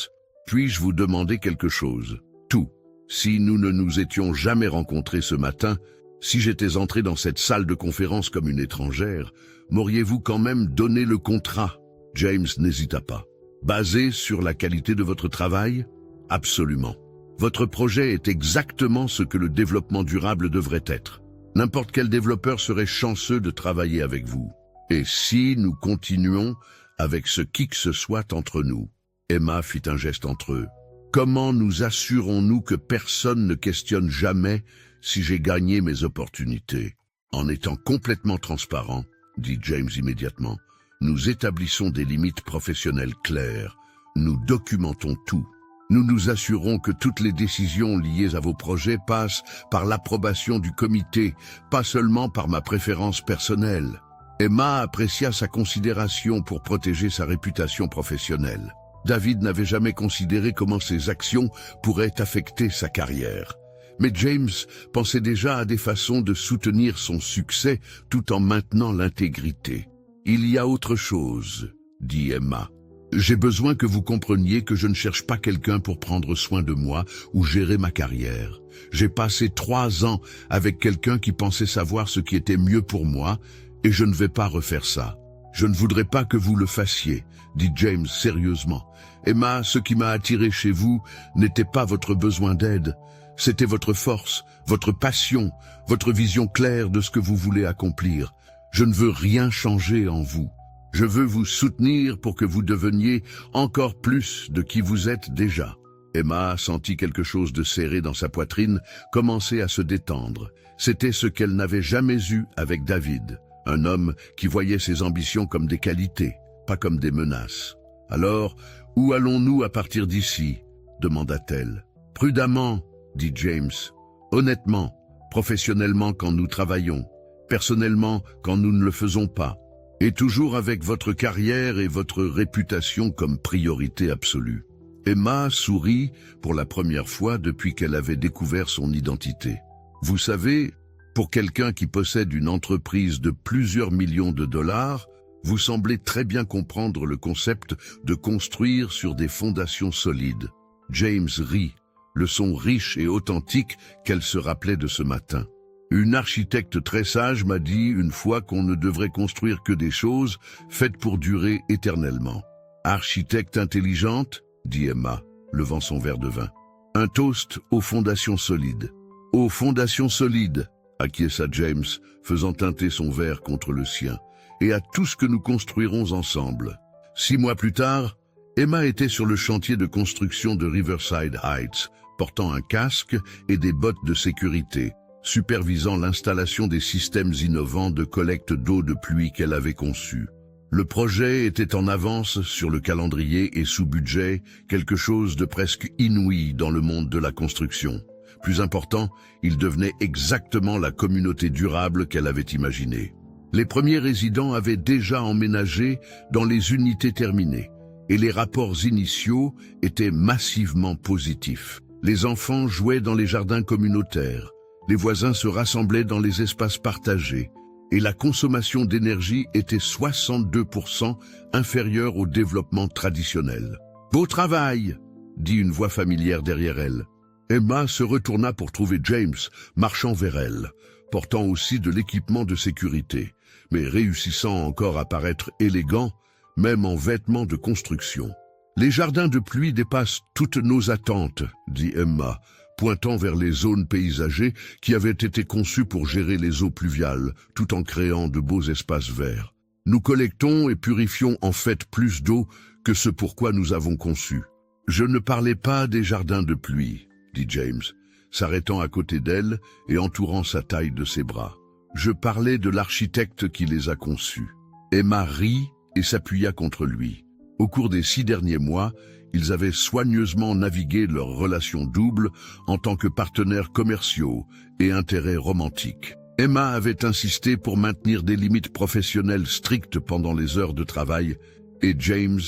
puis-je vous demander quelque chose? Tout. Si nous ne nous étions jamais rencontrés ce matin, si j'étais entré dans cette salle de conférence comme une étrangère, m'auriez-vous quand même donné le contrat? James n'hésita pas. Basé sur la qualité de votre travail? Absolument. Votre projet est exactement ce que le développement durable devrait être. N'importe quel développeur serait chanceux de travailler avec vous. Et si nous continuons avec ce qui que ce soit entre nous? Emma fit un geste entre eux. Comment nous assurons-nous que personne ne questionne jamais si j'ai gagné mes opportunités? En étant complètement transparent, dit James immédiatement, nous établissons des limites professionnelles claires. Nous documentons tout. Nous nous assurons que toutes les décisions liées à vos projets passent par l'approbation du comité, pas seulement par ma préférence personnelle. Emma apprécia sa considération pour protéger sa réputation professionnelle. David n'avait jamais considéré comment ses actions pourraient affecter sa carrière. Mais James pensait déjà à des façons de soutenir son succès tout en maintenant l'intégrité. « Il y a autre chose, » dit Emma. « J'ai besoin que vous compreniez que je ne cherche pas quelqu'un pour prendre soin de moi ou gérer ma carrière. J'ai passé 3 ans avec quelqu'un qui pensait savoir ce qui était mieux pour moi et je ne vais pas refaire ça. Je ne voudrais pas que vous le fassiez, » dit James sérieusement. « Emma, ce qui m'a attiré chez vous n'était pas votre besoin d'aide. C'était votre force, votre passion, votre vision claire de ce que vous voulez accomplir. Je ne veux rien changer en vous. Je veux vous soutenir pour que vous deveniez encore plus de qui vous êtes déjà. » Emma sentit quelque chose de serré dans sa poitrine commencer à se détendre. C'était ce qu'elle n'avait jamais eu avec David, un homme qui voyait ses ambitions comme des qualités, pas comme des menaces. « Alors, où allons-nous à partir d'ici ?» demanda-t-elle. « Prudemment, » dit James. « Honnêtement, professionnellement quand nous travaillons, personnellement quand nous ne le faisons pas, et toujours avec votre carrière et votre réputation comme priorité absolue. » Emma sourit pour la première fois depuis qu'elle avait découvert son identité. « Vous savez, pour quelqu'un qui possède une entreprise de plusieurs millions de dollars, vous semblez très bien comprendre le concept de construire sur des fondations solides. » James rit, le son riche et authentique qu'elle se rappelait de ce matin. « Une architecte très sage m'a dit une fois qu'on ne devrait construire que des choses faites pour durer éternellement. »« Architecte intelligente ?» dit Emma, levant son verre de vin. « Un toast aux fondations solides. »« Aux fondations solides !» acquiesça James, faisant teinter son verre contre le sien. « Et à tout ce que nous construirons ensemble. » 6 mois plus tard, Emma était sur le chantier de construction de Riverside Heights, portant un casque et des bottes de sécurité, supervisant l'installation des systèmes innovants de collecte d'eau de pluie qu'elle avait conçus. Le projet était en avance sur le calendrier et sous budget, quelque chose de presque inouï dans le monde de la construction. Plus important, il devenait exactement la communauté durable qu'elle avait imaginée. Les premiers résidents avaient déjà emménagé dans les unités terminées, et les rapports initiaux étaient massivement positifs. Les enfants jouaient dans les jardins communautaires, les voisins se rassemblaient dans les espaces partagés, et la consommation d'énergie était 62% inférieure au développement traditionnel. « Beau travail !» dit une voix familière derrière elle. Emma se retourna pour trouver James, marchant vers elle, portant aussi de l'équipement de sécurité, mais réussissant encore à paraître élégant, même en vêtements de construction. « Les jardins de pluie dépassent toutes nos attentes, » dit Emma, pointant vers les zones paysagées qui avaient été conçues pour gérer les eaux pluviales, tout en créant de beaux espaces verts. « Nous collectons et purifions en fait plus d'eau que ce pourquoi nous avons conçu. »« Je ne parlais pas des jardins de pluie, » dit James, s'arrêtant à côté d'elle et entourant sa taille de ses bras. « Je parlais de l'architecte qui les a conçus. » Emma rit et s'appuya contre lui. Au cours des 6 derniers mois, ils avaient soigneusement navigué leur relation double en tant que partenaires commerciaux et intérêts romantiques. Emma avait insisté pour maintenir des limites professionnelles strictes pendant les heures de travail et James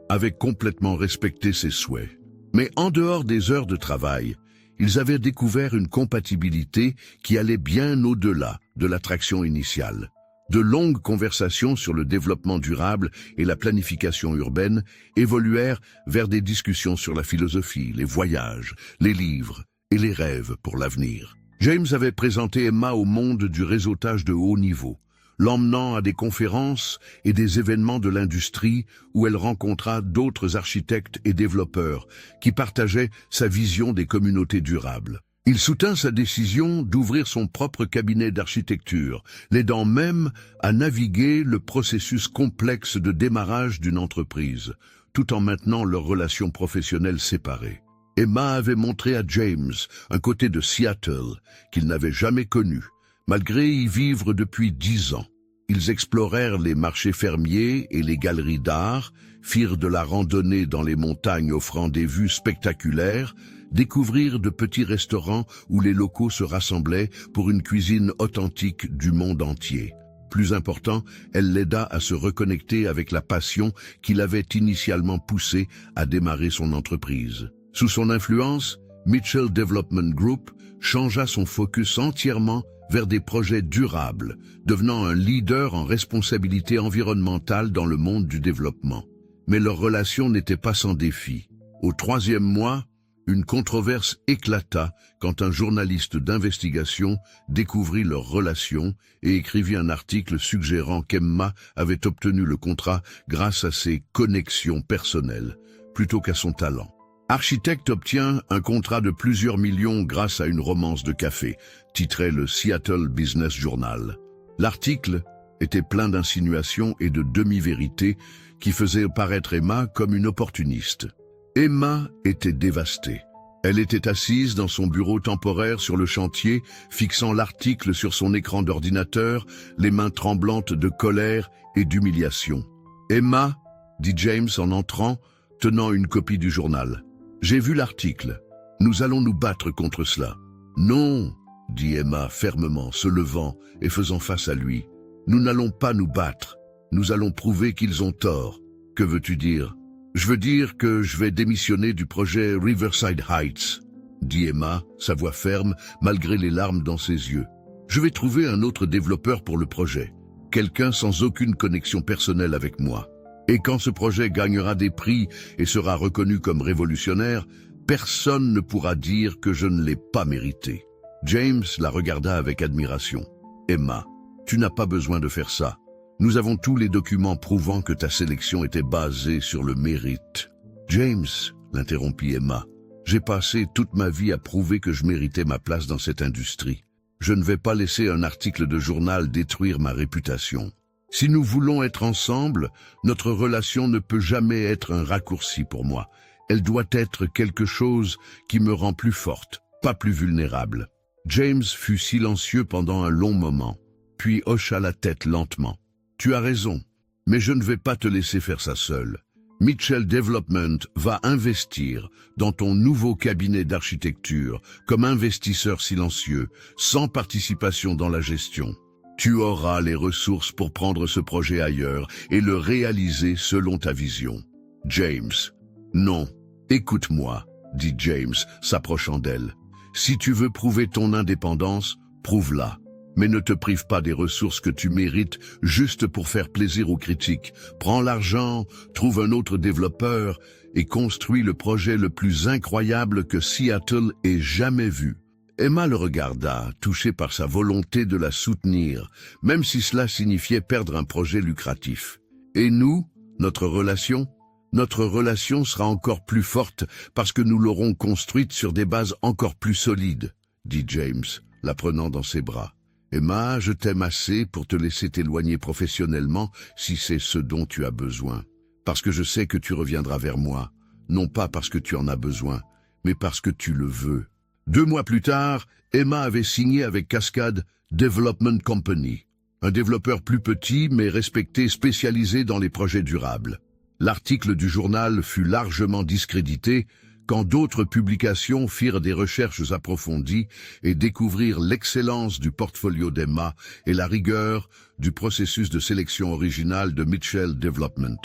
avait complètement respecté ses souhaits. Mais en dehors des heures de travail, ils avaient découvert une compatibilité qui allait bien au-delà de l'attraction initiale. De longues conversations sur le développement durable et la planification urbaine évoluèrent vers des discussions sur la philosophie, les voyages, les livres et les rêves pour l'avenir. James avait présenté Emma au monde du réseautage de haut niveau, l'emmenant à des conférences et des événements de l'industrie où elle rencontra d'autres architectes et développeurs qui partageaient sa vision des communautés durables. Il soutint sa décision d'ouvrir son propre cabinet d'architecture, l'aidant même à naviguer le processus complexe de démarrage d'une entreprise, tout en maintenant leurs relations professionnelles séparées. Emma avait montré à James un côté de Seattle qu'il n'avait jamais connu, malgré y vivre depuis 10 ans. Ils explorèrent les marchés fermiers et les galeries d'art, firent de la randonnée dans les montagnes offrant des vues spectaculaires, découvrirent de petits restaurants où les locaux se rassemblaient pour une cuisine authentique du monde entier. Plus important, elle l'aida à se reconnecter avec la passion qui l'avait initialement poussé à démarrer son entreprise. Sous son influence, Mitchell Development Group changea son focus entièrement vers des projets durables, devenant un leader en responsabilité environnementale dans le monde du développement. Mais leur relation n'était pas sans défi. Au 3e mois, une controverse éclata quand un journaliste d'investigation découvrit leur relation et écrivit un article suggérant qu'Emma avait obtenu le contrat grâce à ses connexions personnelles, plutôt qu'à son talent. Architecte obtient un contrat de plusieurs millions grâce à une romance de café, titrait le Seattle Business Journal. L'article était plein d'insinuations et de demi-vérités qui faisaient paraître Emma comme une opportuniste. Emma était dévastée. Elle était assise dans son bureau temporaire sur le chantier, fixant l'article sur son écran d'ordinateur, les mains tremblantes de colère et d'humiliation. « Emma » dit James en entrant, tenant une copie du journal. « J'ai vu l'article. Nous allons nous battre contre cela. »« Non » dit Emma fermement, se levant et faisant face à lui. « Nous n'allons pas nous battre. Nous allons prouver qu'ils ont tort. Que veux-tu dire ? » « Je veux dire que je vais démissionner du projet Riverside Heights, » dit Emma, sa voix ferme, malgré les larmes dans ses yeux. « Je vais trouver un autre développeur pour le projet, quelqu'un sans aucune connexion personnelle avec moi. Et quand ce projet gagnera des prix et sera reconnu comme révolutionnaire, personne ne pourra dire que je ne l'ai pas mérité. » James la regarda avec admiration. « Emma, tu n'as pas besoin de faire ça. Nous avons tous les documents prouvant que ta sélection était basée sur le mérite. »« James, » l'interrompit Emma, « j'ai passé toute ma vie à prouver que je méritais ma place dans cette industrie. Je ne vais pas laisser un article de journal détruire ma réputation. Si nous voulons être ensemble, notre relation ne peut jamais être un raccourci pour moi. Elle doit être quelque chose qui me rend plus forte, pas plus vulnérable. » James fut silencieux pendant un long moment, puis hocha la tête lentement. « Tu as raison, mais je ne vais pas te laisser faire ça seul. Mitchell Development va investir dans ton nouveau cabinet d'architecture comme investisseur silencieux, sans participation dans la gestion. Tu auras les ressources pour prendre ce projet ailleurs et le réaliser selon ta vision. » James. « Non, écoute-moi, » dit James, s'approchant d'elle. « Si tu veux prouver ton indépendance, prouve-la. Mais ne te prive pas des ressources que tu mérites juste pour faire plaisir aux critiques. Prends l'argent, trouve un autre développeur et construis le projet le plus incroyable que Seattle ait jamais vu. » Emma le regarda, touchée par sa volonté de la soutenir, même si cela signifiait perdre un projet lucratif. « Et nous, notre relation ? Notre relation sera encore plus forte parce que nous l'aurons construite sur des bases encore plus solides, » dit James, la prenant dans ses bras. Emma, je t'aime assez pour te laisser t'éloigner professionnellement si c'est ce dont tu as besoin. Parce que je sais que tu reviendras vers moi, non pas parce que tu en as besoin, mais parce que tu le veux. 2 mois plus tard, Emma avait signé avec Cascade Development Company, un développeur plus petit mais respecté spécialisé dans les projets durables. L'article du journal fut largement discrédité quand d'autres publications firent des recherches approfondies et découvrirent l'excellence du portfolio d'Emma et la rigueur du processus de sélection original de Mitchell Development.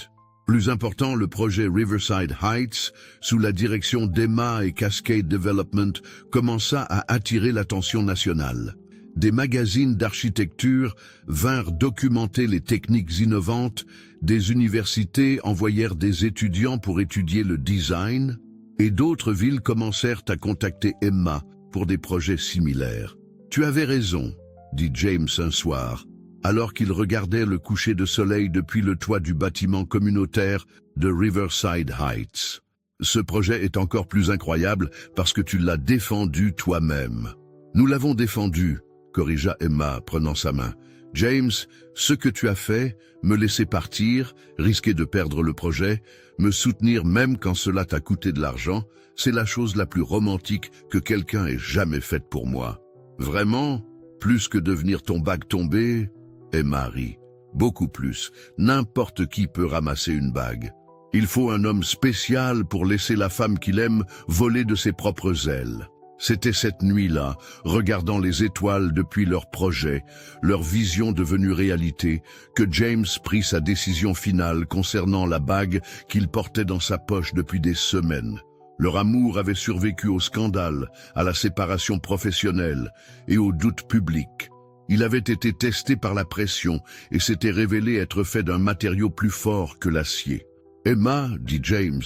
Plus important, le projet Riverside Heights, sous la direction d'Emma et Cascade Development, commença à attirer l'attention nationale. Des magazines d'architecture vinrent documenter les techniques innovantes, des universités envoyèrent des étudiants pour étudier le design, et d'autres villes commencèrent à contacter Emma pour des projets similaires. « Tu avais raison », dit James un soir, alors qu'il regardait le coucher de soleil depuis le toit du bâtiment communautaire de Riverside Heights. « Ce projet est encore plus incroyable parce que tu l'as défendu toi-même. »« Nous l'avons défendu », corrigea Emma, prenant sa main. « James, ce que tu as fait, me laisser partir, risquer de perdre le projet, me soutenir même quand cela t'a coûté de l'argent, c'est la chose la plus romantique que quelqu'un ait jamais faite pour moi. Vraiment, plus que devenir ton bague tombée, Emma rit. Beaucoup plus. N'importe qui peut ramasser une bague. Il faut un homme spécial pour laisser la femme qu'il aime voler de ses propres ailes. » C'était cette nuit-là, regardant les étoiles depuis leur projet, leur vision devenue réalité, que James prit sa décision finale concernant la bague qu'il portait dans sa poche depuis des semaines. Leur amour avait survécu au scandale, à la séparation professionnelle et au doute public. Il avait été testé par la pression et s'était révélé être fait d'un matériau plus fort que l'acier. « Emma » dit James,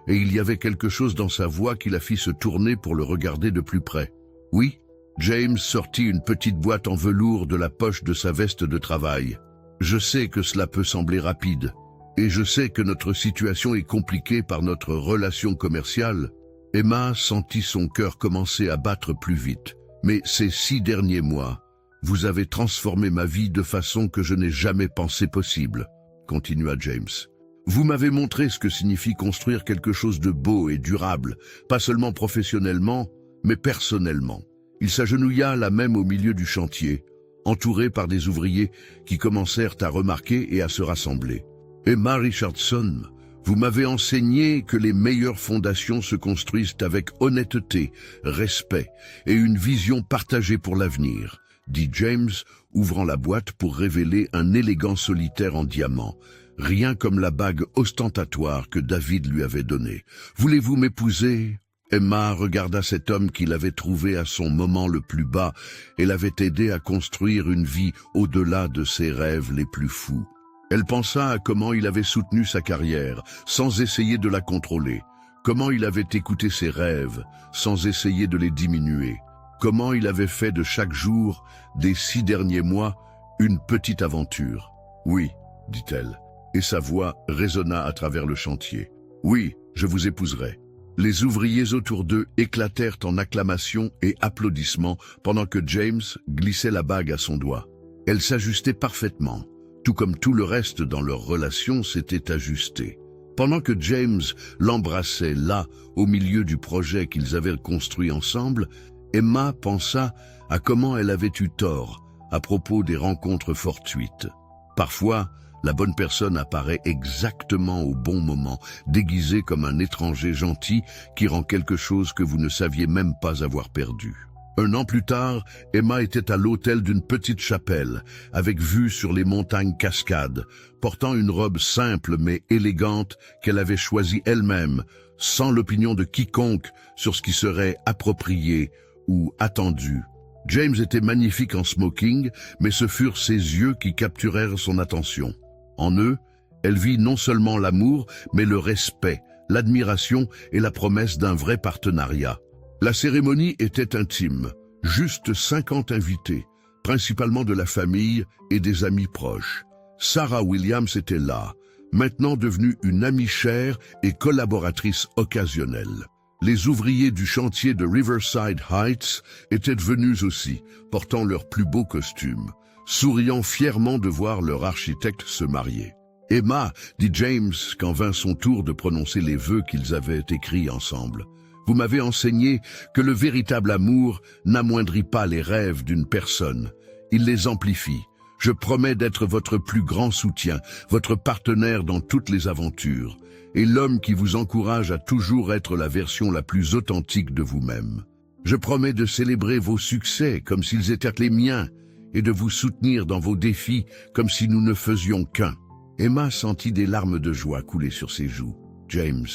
et il y avait quelque chose dans sa voix qui la fit se tourner pour le regarder de plus près. « Oui ?» James sortit une petite boîte en velours de la poche de sa veste de travail. « Je sais que cela peut sembler rapide, et je sais que notre situation est compliquée par notre relation commerciale. » Emma sentit son cœur commencer à battre plus vite. « Mais ces 6 derniers mois, vous avez transformé ma vie de façon que je n'ai jamais pensé possible, » continua James. « Vous m'avez montré ce que signifie construire quelque chose de beau et durable, pas seulement professionnellement, mais personnellement. » Il s'agenouilla là même au milieu du chantier, entouré par des ouvriers qui commencèrent à remarquer et à se rassembler. « Emma Richardson, vous m'avez enseigné que les meilleures fondations se construisent avec honnêteté, respect et une vision partagée pour l'avenir, » dit James, ouvrant la boîte pour révéler un élégant solitaire en diamant, rien comme la bague ostentatoire que David lui avait donnée. « Voulez-vous m'épouser ?» Emma regarda cet homme qu'il avait trouvé à son moment le plus bas et l'avait aidé à construire une vie au-delà de ses rêves les plus fous. Elle pensa à comment il avait soutenu sa carrière, sans essayer de la contrôler, comment il avait écouté ses rêves, sans essayer de les diminuer, comment il avait fait de chaque jour, des 6 derniers mois, une petite aventure. « Oui, » dit-elle, et sa voix résonna à travers le chantier. « Oui, je vous épouserai. » Les ouvriers autour d'eux éclatèrent en acclamations et applaudissements pendant que James glissait la bague à son doigt. Elle s'ajustait parfaitement, tout comme tout le reste dans leur relation s'était ajusté. Pendant que James l'embrassait là, au milieu du projet qu'ils avaient construit ensemble, Emma pensa à comment elle avait eu tort à propos des rencontres fortuites. Parfois, la bonne personne apparaît exactement au bon moment, déguisée comme un étranger gentil qui rend quelque chose que vous ne saviez même pas avoir perdu. 1 an plus tard, Emma était à l'autel d'une petite chapelle, avec vue sur les montagnes Cascades, portant une robe simple mais élégante qu'elle avait choisie elle-même, sans l'opinion de quiconque sur ce qui serait approprié ou attendu. James était magnifique en smoking, mais ce furent ses yeux qui capturèrent son attention. En eux, elle vit non seulement l'amour, mais le respect, l'admiration et la promesse d'un vrai partenariat. La cérémonie était intime, juste 50 invités, principalement de la famille et des amis proches. Sarah Williams était là, maintenant devenue une amie chère et collaboratrice occasionnelle. Les ouvriers du chantier de Riverside Heights étaient venus aussi, portant leurs plus beaux costumes, souriant fièrement de voir leur architecte se marier. « Emma, » dit James quand vint son tour de prononcer les vœux qu'ils avaient écrits ensemble, « vous m'avez enseigné que le véritable amour n'amoindrit pas les rêves d'une personne, il les amplifie. Je promets d'être votre plus grand soutien, votre partenaire dans toutes les aventures, et l'homme qui vous encourage à toujours être la version la plus authentique de vous-même. Je promets de célébrer vos succès comme s'ils étaient les miens, et de vous soutenir dans vos défis comme si nous ne faisions qu'un. » Emma sentit des larmes de joie couler sur ses joues. « James,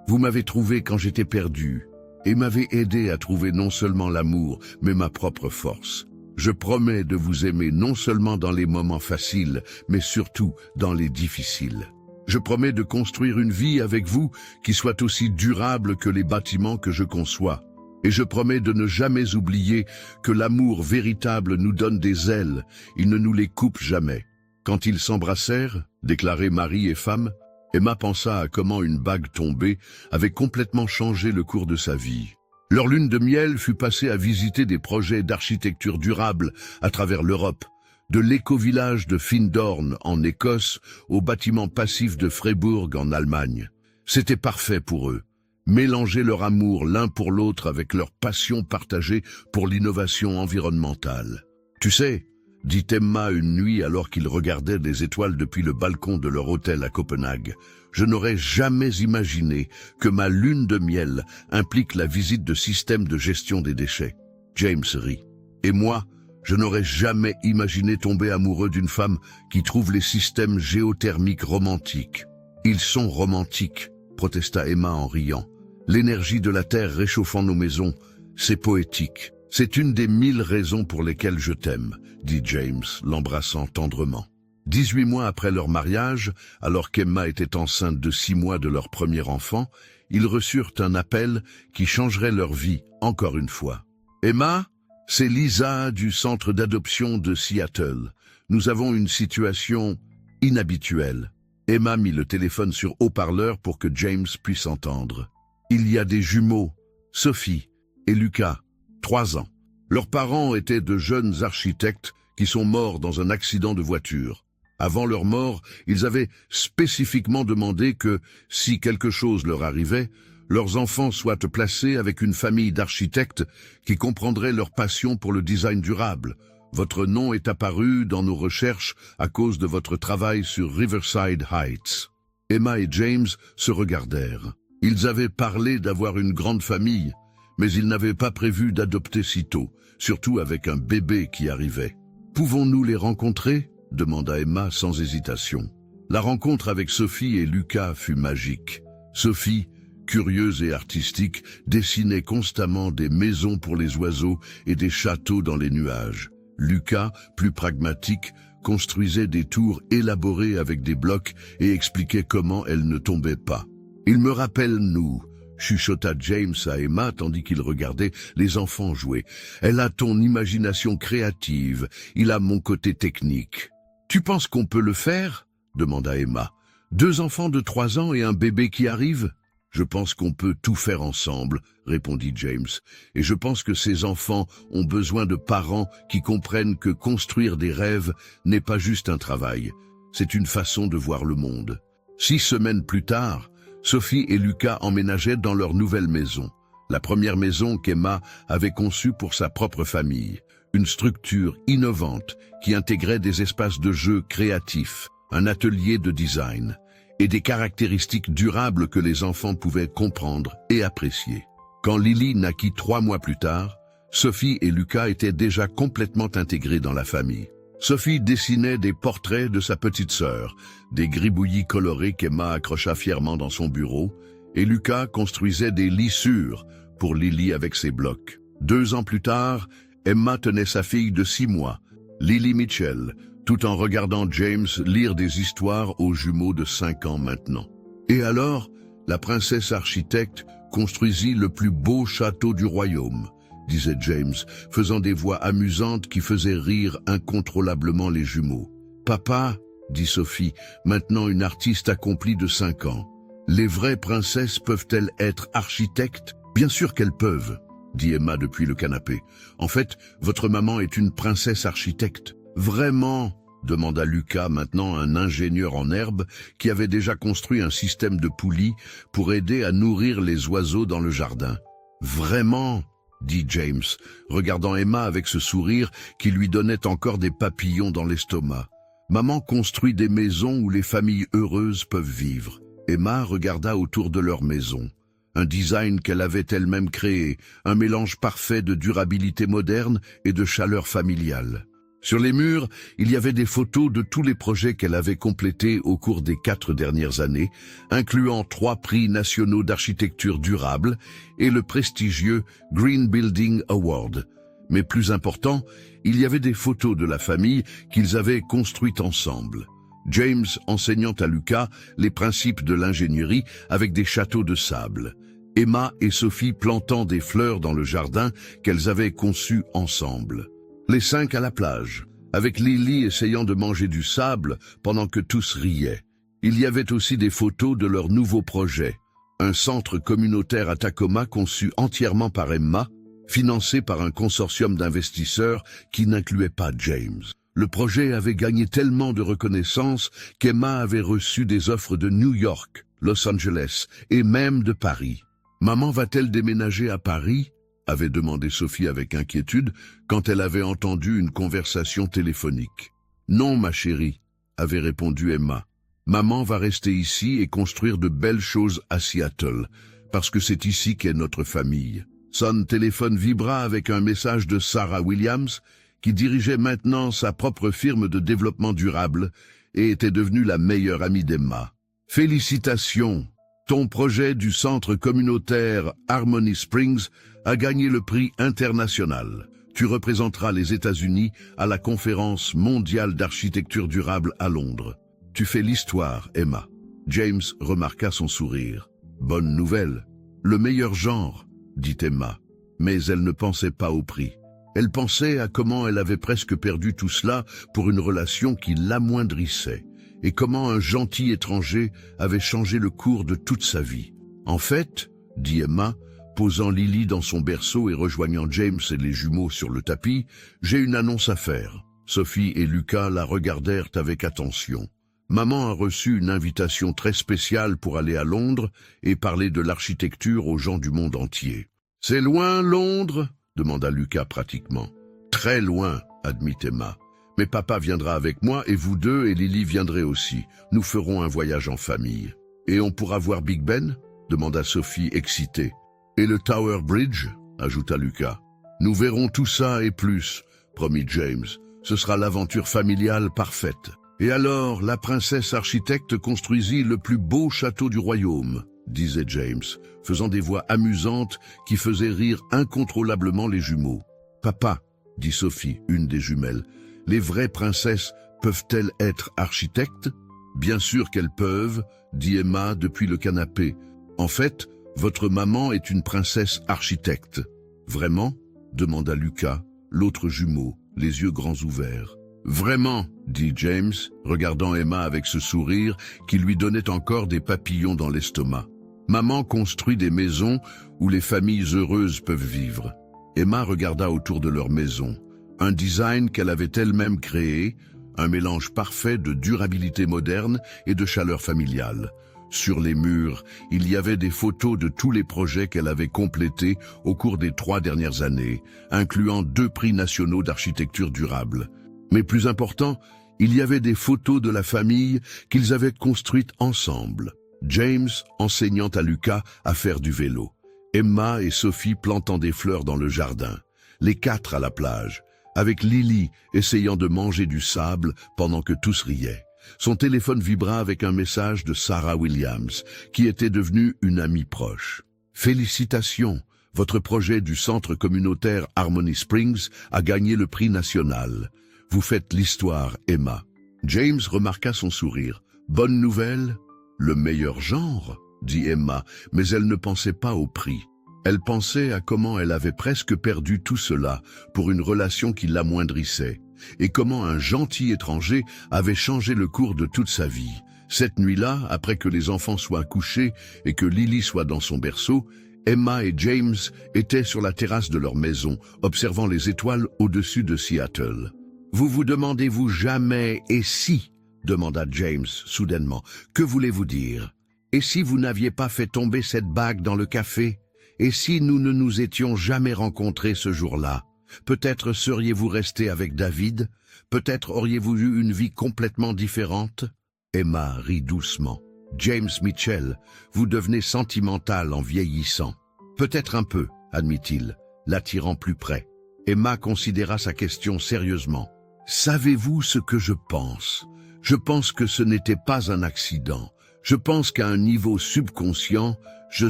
vous m'avez trouvé quand j'étais perdu, et m'avez aidé à trouver non seulement l'amour, mais ma propre force. Je promets de vous aimer non seulement dans les moments faciles, mais surtout dans les difficiles. Je promets de construire une vie avec vous qui soit aussi durable que les bâtiments que je conçois. Et je promets de ne jamais oublier que l'amour véritable nous donne des ailes, il ne nous les coupe jamais. » Quand ils s'embrassèrent, déclarés mari et femme, Emma pensa à comment une bague tombée avait complètement changé le cours de sa vie. Leur lune de miel fut passée à visiter des projets d'architecture durable à travers l'Europe, de l'éco-village de Findorn en Écosse au bâtiment passif de Freiburg en Allemagne. C'était parfait pour eux. Mélanger leur amour l'un pour l'autre avec leur passion partagée pour l'innovation environnementale. « Tu sais, » dit Emma une nuit alors qu'ils regardaient les étoiles depuis le balcon de leur hôtel à Copenhague, « je n'aurais jamais imaginé que ma lune de miel implique la visite de systèmes de gestion des déchets. » James rit. « Et moi, je n'aurais jamais imaginé tomber amoureux d'une femme qui trouve les systèmes géothermiques romantiques. »« Ils sont romantiques, » protesta Emma en riant. « L'énergie de la terre réchauffant nos maisons, c'est poétique. C'est une des 1000 raisons pour lesquelles je t'aime, dit James, l'embrassant tendrement. 18 mois après leur mariage, alors qu'Emma était enceinte de 6 mois de leur premier enfant, ils reçurent un appel qui changerait leur vie, encore une fois. « Emma, c'est Lisa du centre d'adoption de Seattle. Nous avons une situation inhabituelle. » Emma mit le téléphone sur haut-parleur pour que James puisse entendre. « Il y a des jumeaux, Sophie et Lucas, 3 ans. Leurs parents étaient de jeunes architectes qui sont morts dans un accident de voiture. Avant leur mort, ils avaient spécifiquement demandé que, si quelque chose leur arrivait, leurs enfants soient placés avec une famille d'architectes qui comprendrait leur passion pour le design durable. Votre nom est apparu dans nos recherches à cause de votre travail sur Riverside Heights. » Emma et James se regardèrent. Ils avaient parlé d'avoir une grande famille, mais ils n'avaient pas prévu d'adopter si tôt, surtout avec un bébé qui arrivait. « Pouvons-nous les rencontrer ?» demanda Emma sans hésitation. La rencontre avec Sophie et Lucas fut magique. Sophie, curieuse et artistique, dessinait constamment des maisons pour les oiseaux et des châteaux dans les nuages. Lucas, plus pragmatique, construisait des tours élaborées avec des blocs et expliquait comment elles ne tombaient pas. « Il me rappelle nous », chuchota James à Emma tandis qu'il regardait les enfants jouer. « Elle a ton imagination créative, il a mon côté technique. » « Tu penses qu'on peut le faire ?» demanda Emma. « 2 enfants de 3 ans et un bébé qui arrive ?»« Je pense qu'on peut tout faire ensemble, » répondit James. « Et je pense que ces enfants ont besoin de parents qui comprennent que construire des rêves n'est pas juste un travail. C'est une façon de voir le monde. » 6 semaines plus tard, Sophie et Lucas emménageaient dans leur nouvelle maison. La première maison qu'Emma avait conçue pour sa propre famille. Une structure innovante qui intégrait des espaces de jeu créatifs, un atelier de design et des caractéristiques durables que les enfants pouvaient comprendre et apprécier. Quand Lily naquit 3 mois plus tard, Sophie et Lucas étaient déjà complètement intégrés dans la famille. Sophie dessinait des portraits de sa petite sœur, des gribouillis colorés qu'Emma accrocha fièrement dans son bureau, et Lucas construisait des lissures pour Lily avec ses blocs. 2 ans plus tard, Emma tenait sa fille de 6 mois, Lily Mitchell, tout en regardant James lire des histoires aux jumeaux de 5 ans maintenant. Et alors, la princesse architecte construisit le plus beau château du royaume, disait James, faisant des voix amusantes qui faisaient rire incontrôlablement les jumeaux. « Papa, » dit Sophie, maintenant une artiste accomplie de 5 ans, « les vraies princesses peuvent-elles être architectes ? Bien sûr qu'elles peuvent, » dit Emma depuis le canapé. « En fait, votre maman est une princesse architecte. »« Vraiment ?» demanda Lucas, maintenant un ingénieur en herbe, qui avait déjà construit un système de poulies pour aider à nourrir les oiseaux dans le jardin. « Vraiment ?» dit James, regardant Emma avec ce sourire qui lui donnait encore des papillons dans l'estomac. « Maman construit des maisons où les familles heureuses peuvent vivre. » Emma regarda autour de leur maison. Un design qu'elle avait elle-même créé, un mélange parfait de durabilité moderne et de chaleur familiale. Sur les murs, il y avait des photos de tous les projets qu'elle avait complétés au cours des 4 dernières années, incluant 3 prix nationaux d'architecture durable et le prestigieux Green Building Award. Mais plus important, il y avait des photos de la famille qu'ils avaient construites ensemble. James enseignant à Lucas les principes de l'ingénierie avec des châteaux de sable. Emma et Sophie plantant des fleurs dans le jardin qu'elles avaient conçu ensemble. Les 5 à la plage, avec Lily essayant de manger du sable pendant que tous riaient. Il y avait aussi des photos de leur nouveau projet, un centre communautaire à Tacoma conçu entièrement par Emma, financé par un consortium d'investisseurs qui n'incluait pas James. Le projet avait gagné tellement de reconnaissance qu'Emma avait reçu des offres de New York, Los Angeles et même de Paris. « Maman va-t-elle déménager à Paris ?» avait demandé Sophie avec inquiétude quand elle avait entendu une conversation téléphonique. « Non, ma chérie, » avait répondu Emma. « Maman va rester ici et construire de belles choses à Seattle, parce que c'est ici qu'est notre famille. » Son téléphone vibra avec un message de Sarah Williams, qui dirigeait maintenant sa propre firme de développement durable et était devenue la meilleure amie d'Emma. « Félicitations !» Ton projet du centre communautaire Harmony Springs a gagné le prix international. Tu représenteras les États-Unis à la conférence mondiale d'architecture durable à Londres. Tu fais l'histoire, Emma. James remarqua son sourire. Bonne nouvelle. Le meilleur genre, dit Emma. Mais elle ne pensait pas au prix. Elle pensait à comment elle avait presque perdu tout cela pour une relation qui l'amoindrissait, et comment un gentil étranger avait changé le cours de toute sa vie. En fait, dit Emma, posant Lily dans son berceau et rejoignant James et les jumeaux sur le tapis, j'ai une annonce à faire. Sophie et Lucas la regardèrent avec attention. Maman a reçu une invitation très spéciale pour aller à Londres et parler de l'architecture aux gens du monde entier. « C'est loin, Londres ?» demanda Lucas pratiquement. « Très loin, » admit Emma. « Mais papa viendra avec moi et vous deux et Lily viendrez aussi. Nous ferons un voyage en famille. »« Et on pourra voir Big Ben ?» demanda Sophie excitée. « Et le Tower Bridge ?» ajouta Lucas. « Nous verrons tout ça et plus, » promit James. « Ce sera l'aventure familiale parfaite. » Et alors, la princesse architecte construisit le plus beau château du royaume, disait James, faisant des voix amusantes qui faisaient rire incontrôlablement les jumeaux. Papa, dit Sophie, une des jumelles, les vraies princesses peuvent-elles être architectes? Bien sûr qu'elles peuvent, dit Emma depuis le canapé. En fait, votre maman est une princesse architecte. Vraiment? Demanda Lucas, l'autre jumeau, les yeux grands ouverts. Vraiment, dit James, regardant Emma avec ce sourire qui lui donnait encore des papillons dans l'estomac. Maman construit des maisons où les familles heureuses peuvent vivre. Emma regarda autour de leur maison. Un design qu'elle avait elle-même créé, un mélange parfait de durabilité moderne et de chaleur familiale. Sur les murs, il y avait des photos de tous les projets qu'elle avait complétés au cours des 3 dernières années, incluant 2 prix nationaux d'architecture durable. Mais plus important, il y avait des photos de la famille qu'ils avaient construite ensemble. James enseignant à Lucas à faire du vélo. Emma et Sophie plantant des fleurs dans le jardin. Les 4 à la plage, avec Lily essayant de manger du sable pendant que tous riaient. Son téléphone vibra avec un message de Sarah Williams, qui était devenue une amie proche. « Félicitations, votre projet du centre communautaire Harmony Springs a gagné le prix national. Vous faites l'histoire, Emma. » James remarqua son sourire. « Bonne nouvelle ?»« Le meilleur genre ?» dit Emma, mais elle ne pensait pas au prix. Elle pensait à comment elle avait presque perdu tout cela pour une relation qui l'amoindrissait, et comment un gentil étranger avait changé le cours de toute sa vie. Cette nuit-là, après que les enfants soient couchés et que Lily soit dans son berceau, Emma et James étaient sur la terrasse de leur maison, observant les étoiles au-dessus de Seattle. « Vous demandez-vous jamais « et si ?» demanda James soudainement. « Que voulez-vous dire? Et si vous n'aviez pas fait tomber cette bague dans le café? Et si nous ne nous étions jamais rencontrés ce jour-là? Peut-être seriez-vous resté avec David? Peut-être auriez-vous eu une vie complètement différente ?» Emma rit doucement. « James Mitchell, vous devenez sentimental en vieillissant. »« Peut-être un peu, » admit-il, l'attirant plus près. Emma considéra sa question sérieusement. « Savez-vous ce que je pense? Je pense que ce n'était pas un accident. Je pense qu'à un niveau subconscient, je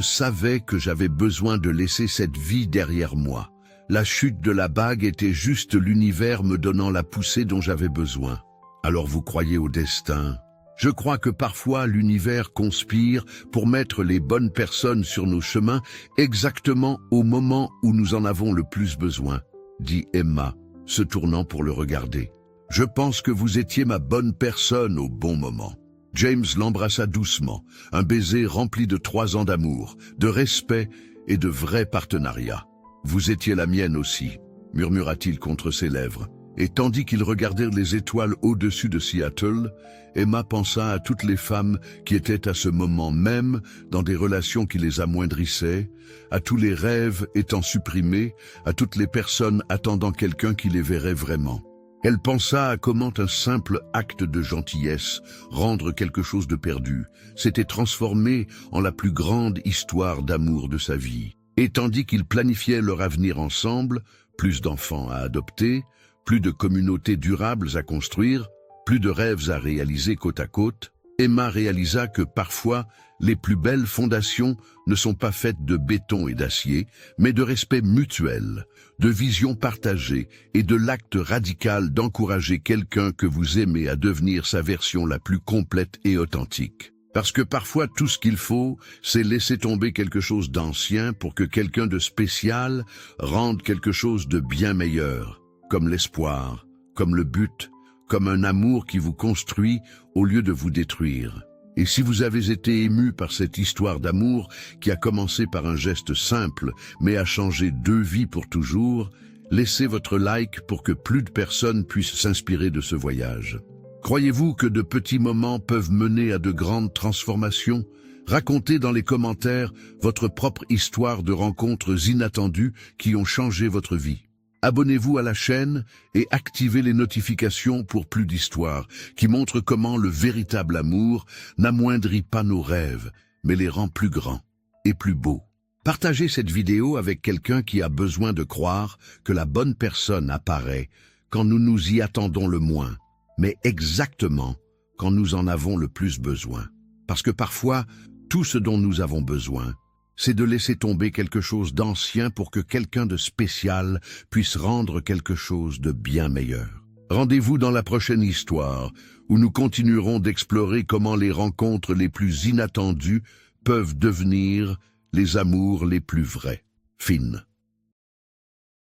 savais que j'avais besoin de laisser cette vie derrière moi. La chute de la bague était juste l'univers me donnant la poussée dont j'avais besoin. Alors vous croyez au destin? Je crois que parfois l'univers conspire pour mettre les bonnes personnes sur nos chemins exactement au moment où nous en avons le plus besoin, dit Emma, se tournant pour le regarder. Je pense que vous étiez ma bonne personne au bon moment. James l'embrassa doucement, un baiser rempli de 3 ans d'amour, de respect et de vrai partenariat. Vous étiez la mienne aussi, murmura-t-il contre ses lèvres. Et tandis qu'ils regardaient les étoiles au-dessus de Seattle, Emma pensa à toutes les femmes qui étaient à ce moment même dans des relations qui les amoindrissaient, à tous les rêves étant supprimés, à toutes les personnes attendant quelqu'un qui les verrait vraiment. Elle pensa à comment un simple acte de gentillesse, rendre quelque chose de perdu, s'était transformé en la plus grande histoire d'amour de sa vie. Et tandis qu'ils planifiaient leur avenir ensemble, plus d'enfants à adopter, plus de communautés durables à construire, plus de rêves à réaliser côte à côte, Emma réalisa que parfois, les plus belles fondations ne sont pas faites de béton et d'acier, mais de respect mutuel, de vision partagée et de l'acte radical d'encourager quelqu'un que vous aimez à devenir sa version la plus complète et authentique. Parce que parfois tout ce qu'il faut, c'est laisser tomber quelque chose d'ancien pour que quelqu'un de spécial rende quelque chose de bien meilleur, comme l'espoir, comme le but, comme un amour qui vous construit au lieu de vous détruire. Et si vous avez été ému par cette histoire d'amour qui a commencé par un geste simple mais a changé 2 vies pour toujours, laissez votre like pour que plus de personnes puissent s'inspirer de ce voyage. Croyez-vous que de petits moments peuvent mener à de grandes transformations? Racontez dans les commentaires votre propre histoire de rencontres inattendues qui ont changé votre vie. Abonnez-vous à la chaîne et activez les notifications pour plus d'histoires qui montrent comment le véritable amour n'amoindrit pas nos rêves, mais les rend plus grands et plus beaux. Partagez cette vidéo avec quelqu'un qui a besoin de croire que la bonne personne apparaît quand nous nous y attendons le moins, mais exactement quand nous en avons le plus besoin. Parce que parfois, tout ce dont nous avons besoin, c'est de laisser tomber quelque chose d'ancien pour que quelqu'un de spécial puisse rendre quelque chose de bien meilleur. Rendez-vous dans la prochaine histoire, où nous continuerons d'explorer comment les rencontres les plus inattendues peuvent devenir les amours les plus vrais. Fin.